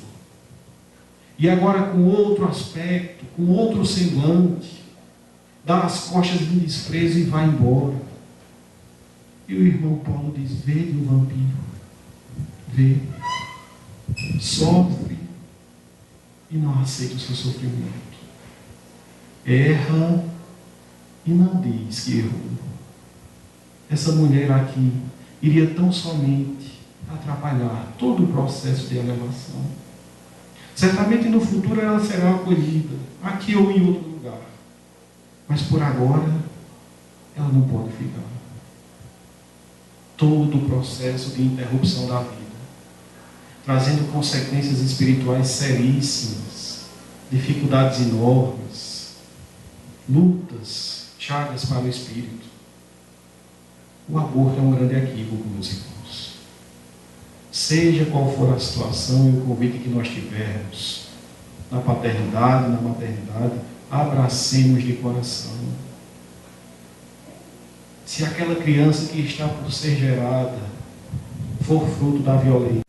E agora, com outro aspecto, com outro semblante, dá as costas em desprezo e vai embora. E o irmão Paulo diz: vê o vampiro, vê, sofre e não aceita o seu sofrimento. Erra e não diz que errou. Essa mulher aqui iria tão somente atrapalhar todo o processo de elevação. Certamente no futuro ela será acolhida, aqui ou em outro lugar. Mas por agora, ela não pode ficar. Todo o processo de interrupção da vida, trazendo consequências espirituais seríssimas, dificuldades enormes, lutas, chagas para o espírito. O aborto é um grande equívoco, meus irmãos. Seja qual for a situação e o convite que nós tivermos, na paternidade, na maternidade, abracemos de coração. Se aquela criança que está por ser gerada for fruto da violência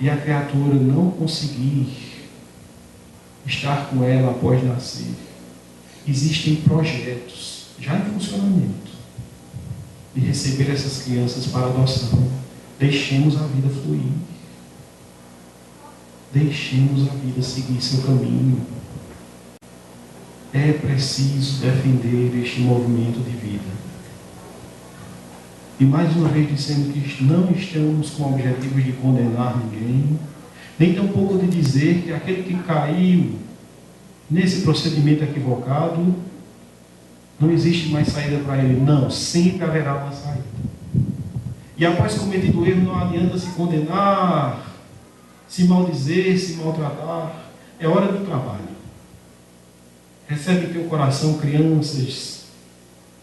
e a criatura não conseguir estar com ela após nascer, existem projetos já em funcionamento de receber essas crianças para adoção. Deixemos a vida fluir. Deixemos a vida seguir seu caminho. É preciso defender este movimento de vida. E mais uma vez dizendo que não estamos com o objetivo de condenar ninguém, nem tampouco de dizer que aquele que caiu nesse procedimento equivocado, não existe mais saída para ele. Não, sempre haverá uma saída. E após cometido o erro, não adianta se condenar, se maldizer, se maltratar. É hora do trabalho. Recebe em teu coração crianças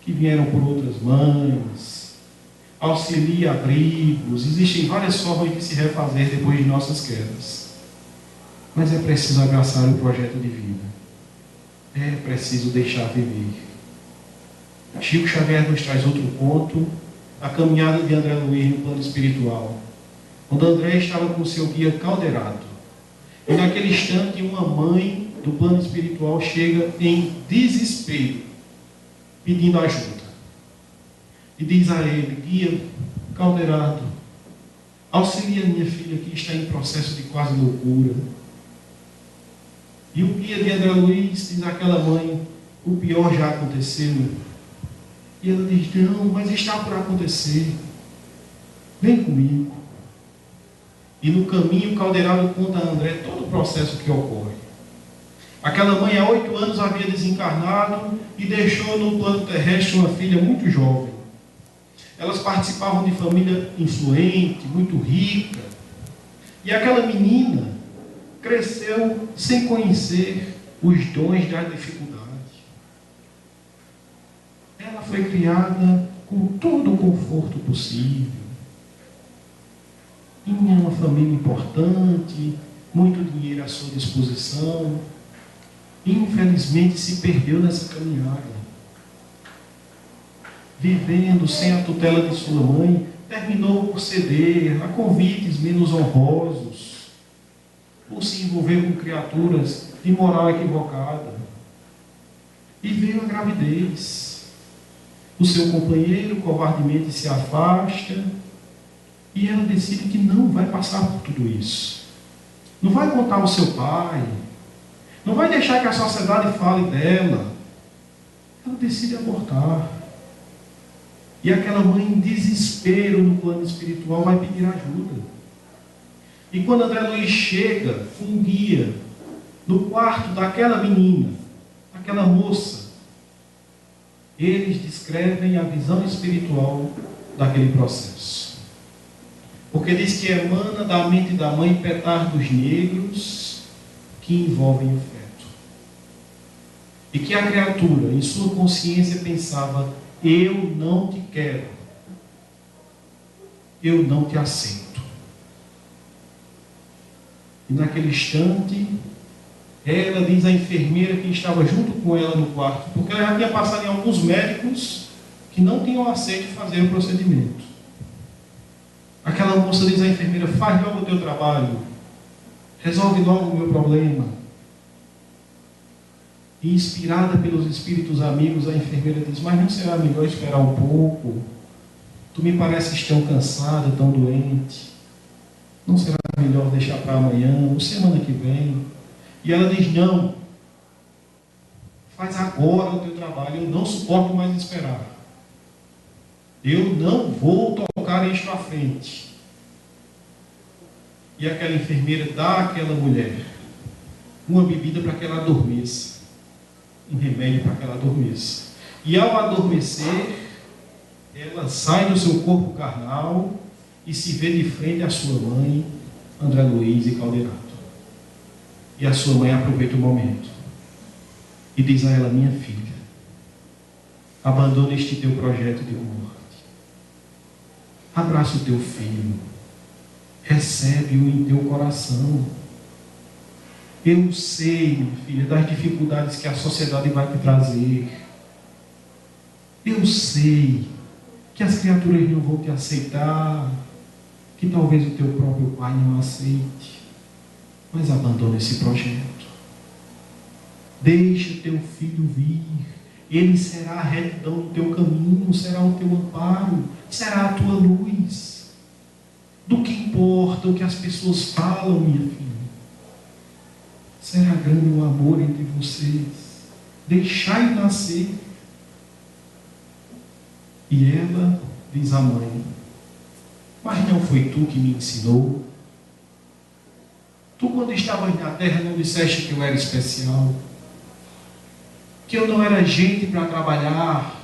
que vieram por outras mães, auxilia abrigos. Existem várias formas de se refazer depois de nossas quedas. Mas é preciso abraçar o projeto de vida. É preciso deixar viver. Chico Xavier nos traz outro ponto, a caminhada de André Luiz no plano espiritual. Quando André estava com seu guia Calderado, e naquele instante uma mãe do plano espiritual chega em desespero, pedindo ajuda. E diz a ele: guia Calderado, auxilia minha filha que está em processo de quase loucura. E o guia de André Luiz diz àquela mãe: o pior já aconteceu. E ela diz: não, mas está por acontecer. Vem comigo. E no caminho, o Calderado conta a André todo o processo que ocorre. Aquela mãe, há 8 anos, havia desencarnado e deixou no plano terrestre uma filha muito jovem. Elas participavam de família influente, muito rica. E aquela menina cresceu sem conhecer os dons da dificuldade. Ela foi criada com todo o conforto possível. Tinha uma família importante, muito dinheiro à sua disposição. Infelizmente se perdeu nessa caminhada. Vivendo sem a tutela de sua mãe, terminou por ceder a convites menos honrosos, por se envolver com criaturas de moral equivocada. E veio a gravidez. O seu companheiro covardemente se afasta e ela decide que não vai passar por tudo isso. Não vai contar ao seu pai, não vai deixar que a sociedade fale dela. Ela decide abortar. E aquela mãe, em desespero no plano espiritual, vai pedir ajuda. E quando André Luiz chega com um guia no quarto daquela menina, daquela moça, eles descrevem a visão espiritual daquele processo. Porque diz que emana da mente da mãe petardos negros que envolvem o feto. E que a criatura, em sua consciência, pensava: eu não te quero, eu não te aceito. E naquele instante, Ela diz a enfermeira que estava junto com ela no quarto, porque ela já tinha passado em alguns médicos que não tinham aceito fazer o procedimento. Aquela moça diz à enfermeira: faz logo o teu trabalho, resolve logo o meu problema. E inspirada pelos espíritos amigos, a enfermeira diz: mas não será melhor esperar um pouco? Tu me pareces tão cansada, tão doente. Não será melhor deixar para amanhã, ou semana que vem? E ela diz: não, faz agora o teu trabalho, eu não suporto mais esperar. Eu não vou tocar isto à frente. E aquela enfermeira dá àquela mulher uma bebida para que ela adormeça, um remédio para que ela adormeça. E ao adormecer, ela sai do seu corpo carnal e se vê de frente à sua mãe, André Luiz e Calderato. E a sua mãe aproveita o momento e diz a ela: minha filha, abandona este teu projeto de morte. Abraça o teu filho, recebe-o em teu coração. Eu sei, minha filha, das dificuldades que a sociedade vai te trazer. Eu sei que as criaturas não vão te aceitar, que talvez o teu próprio pai não aceite. Mas abandona esse projeto. Deixa teu filho vir. Ele será a retidão do teu caminho, será o teu amparo, será a tua luz. Do que importa o que as pessoas falam, minha filha? Será grande o amor entre vocês. Deixai nascer. E ela diz à mãe: mas não foi tu que me ensinou? Tu, quando estavas na terra, não disseste que eu era especial? Que eu não era gente para trabalhar?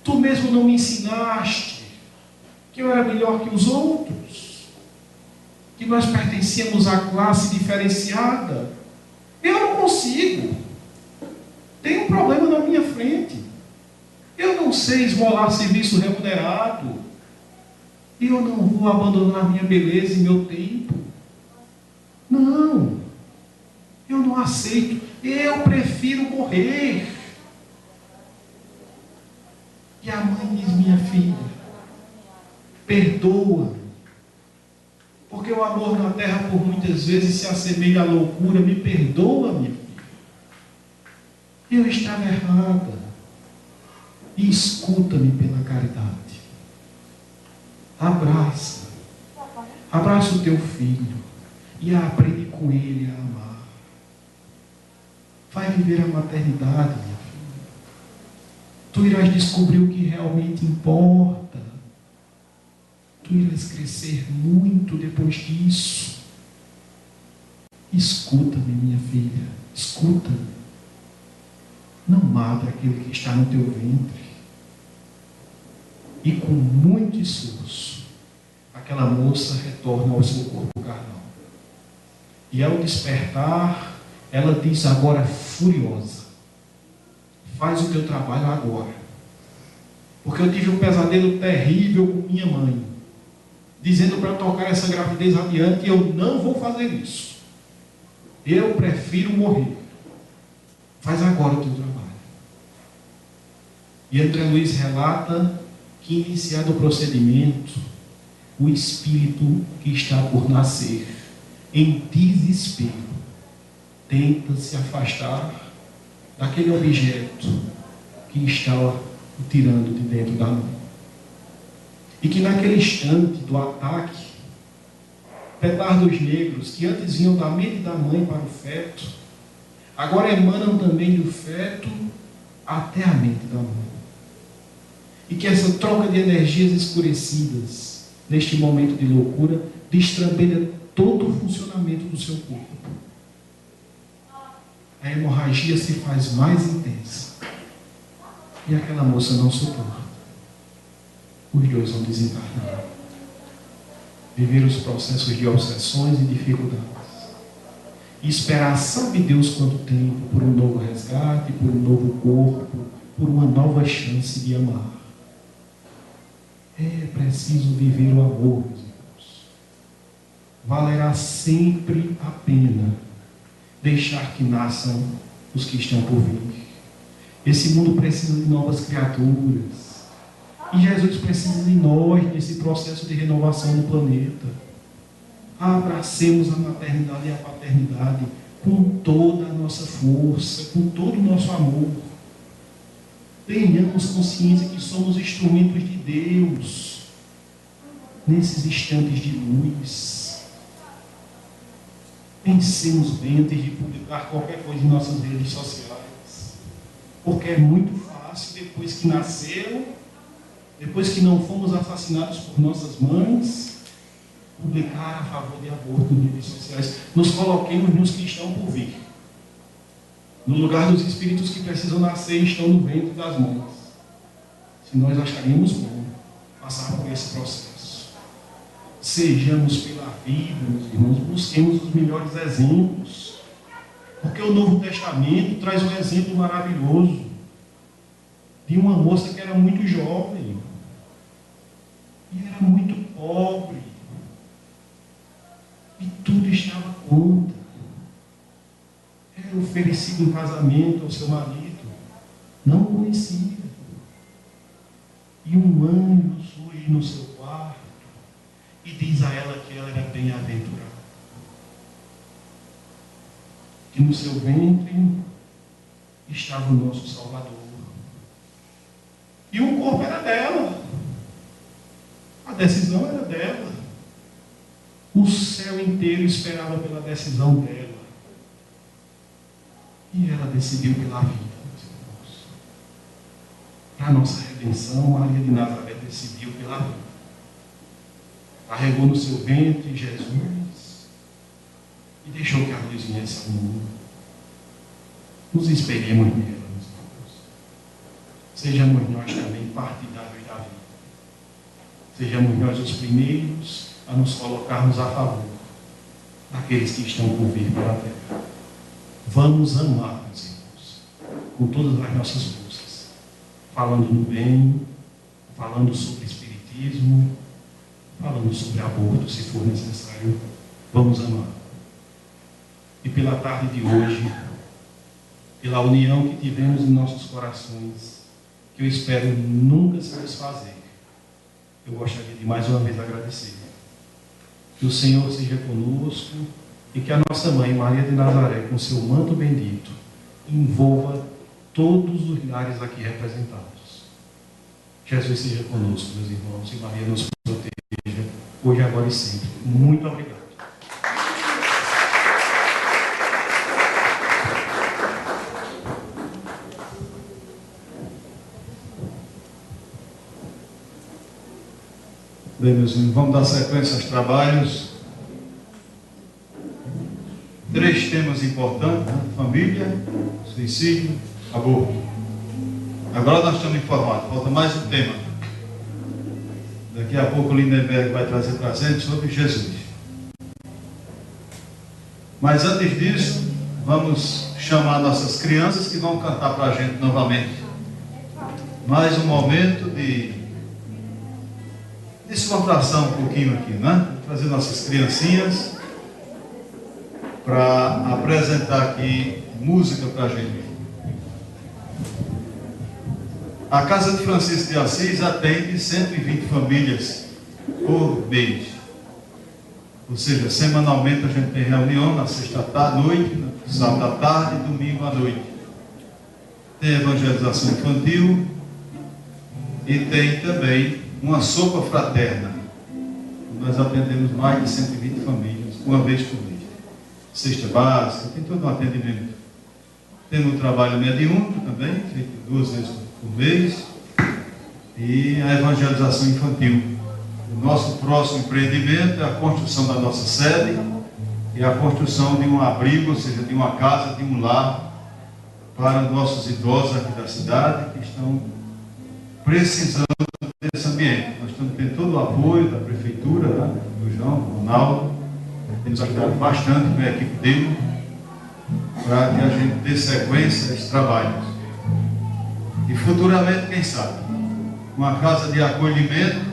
Tu mesmo não me ensinaste que eu era melhor que os outros? Que nós pertencíamos à classe diferenciada? Eu não consigo. Tem um problema na minha frente. Eu não sei esmolar serviço remunerado. E eu não vou abandonar minha beleza e meu tempo. Não. Eu não aceito. Eu prefiro morrer. E a mãe diz: minha filha, perdoa-me. Porque o amor na terra por muitas vezes se assemelha à loucura. Me perdoa, minha filha. Eu estava errada. E escuta-me pela caridade. Abraça. Abraça o teu filho. E aprende com ele a amar. Vai viver a maternidade, minha filha. Tu irás descobrir o que realmente importa. Tu irás crescer muito depois disso. Escuta-me, minha filha. Escuta-me. Não mate aquele que está no teu ventre. E com muito esforço, aquela moça retorna ao seu corpo carnal. E ao despertar, ela diz agora furiosa: faz o teu trabalho agora. Porque eu tive um pesadelo terrível com minha mãe, dizendo para tocar essa gravidez adiante, e eu não vou fazer isso. Eu prefiro morrer. Faz agora o teu trabalho. E André Luiz relata que, iniciado o procedimento, o espírito que está por nascer, em desespero, tenta se afastar daquele objeto que está o tirando de dentro da mãe. E que naquele instante do ataque, petardos negros que antes vinham da mente da mãe para o feto, agora emanam também do feto até a mente da mãe. E que essa troca de energias escurecidas, neste momento de loucura, destrambelha todo o funcionamento do seu corpo. A hemorragia se faz mais intensa. E aquela moça não suporta. Os dois vão desencarnar. Viver os processos de obsessões e dificuldades. E esperar, sabe Deus quanto tempo, por um novo resgate, por um novo corpo, por uma nova chance de amar. É preciso viver o amor, meus irmãos. Valerá sempre a pena deixar que nasçam os que estão por vir. Esse mundo precisa de novas criaturas. E Jesus precisa de nós nesse processo de renovação do planeta. Abracemos a maternidade e a paternidade com toda a nossa força, com todo o nosso amor. Tenhamos consciência que somos instrumentos de Deus nesses instantes de luz. Pensemos bem antes de publicar qualquer coisa em nossas redes sociais, porque é muito fácil, depois que nasceram, depois que não fomos assassinados por nossas mães, publicar a favor de aborto nas redes sociais. Nos coloquemos nos que estão por vir, no lugar dos espíritos que precisam nascer e estão no ventre das mães. Se nós acharíamos bom passar por esse processo, sejamos pela vida, meus irmãos, busquemos os melhores exemplos, porque o Novo Testamento traz um exemplo maravilhoso de uma moça que era muito jovem e era muito pobre, e tudo estava contra. Era oferecido em casamento ao seu marido, não o conhecia, e um anjo surge no seu quarto e diz a ela que ela era bem-aventurada, que no seu ventre estava o nosso Salvador, e o corpo era dela, a decisão era dela, o céu inteiro esperava pela decisão dela, e ela decidiu pela vida, meus irmãos. Para a nossa redenção, Maria de Nazaré decidiu pela vida. Carregou no seu ventre Jesus e deixou que a luz viesse ao mundo. Nos espelhemos nela, meus irmãos. Sejamos nós também partidários da vida. Sejamos nós os primeiros a nos colocarmos a favor daqueles que estão por vir pela terra. Vamos amar, meus irmãos, com todas as nossas forças, falando no bem, falando sobre espiritismo, falando sobre aborto, se for necessário. Vamos amar. E pela tarde de hoje, pela união que tivemos em nossos corações, que eu espero nunca se desfazer, eu gostaria de mais uma vez agradecer. Que o Senhor seja conosco e que a nossa mãe, Maria de Nazaré, com seu manto bendito, envolva todos os lares aqui representados. Jesus seja conosco, meus irmãos, e Maria nos proteja, hoje, agora e sempre. Muito obrigado. Bem, meus irmãos, vamos dar sequência aos trabalhos. 3 temas importantes, né? Família, suicídio, aborto. Agora nós estamos informados, falta mais um tema. Daqui a pouco o Lindenberg vai trazer para a gente sobre Jesus. Mas antes disso, vamos chamar nossas crianças que vão cantar para a gente novamente. Mais um momento de descontração um pouquinho aqui, né? Vou trazer nossas criancinhas para apresentar aqui música para a gente. A Casa de Francisco de Assis atende 120 famílias por mês. Ou seja, semanalmente a gente tem reunião na sexta à noite, no sábado à tarde e domingo à noite. Tem evangelização infantil e tem também uma sopa fraterna. Nós atendemos mais de 120 famílias uma vez por mês. Cesta básica, tem todo um atendimento. Temos o trabalho mediúnico também, feito 2 vezes por mês, e a evangelização infantil. O nosso próximo empreendimento é a construção da nossa sede e a construção de um abrigo, ou seja, de uma casa, de um lar para nossos idosos aqui da cidade que estão precisando desse ambiente. Nós estamos tendo todo o apoio da prefeitura, né, do João, do Ronaldo, temos ajudado bastante com a equipe dele para que a gente dê sequência a esses trabalhos. E futuramente, quem sabe, uma casa de acolhimento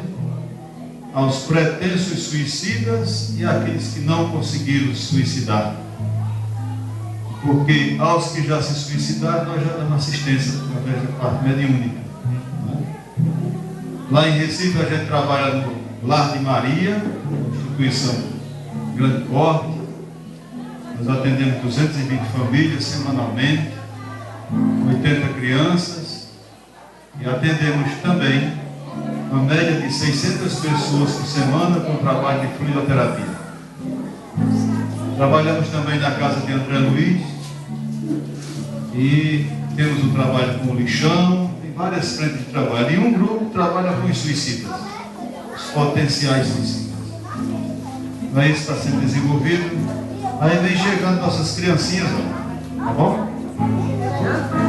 aos pretensos suicidas e àqueles que não conseguiram se suicidar. porque aos que já se suicidaram, nós já damos assistência através da parte mediúnica. Lá em Recife, a gente trabalha no Lar de Maria, uma instituição de grande porte. Nós atendemos 220 famílias semanalmente, 80 crianças, e atendemos também uma média de 600 pessoas por semana com trabalho de fluidoterapia. Trabalhamos também na casa de André Luiz e temos um trabalho com o lixão, tem várias frentes de trabalho. E um grupo trabalha com os suicidas, os potenciais suicidas. Então, isso está sendo desenvolvido. Aí vem chegando nossas criancinhas, ó. Tá bom?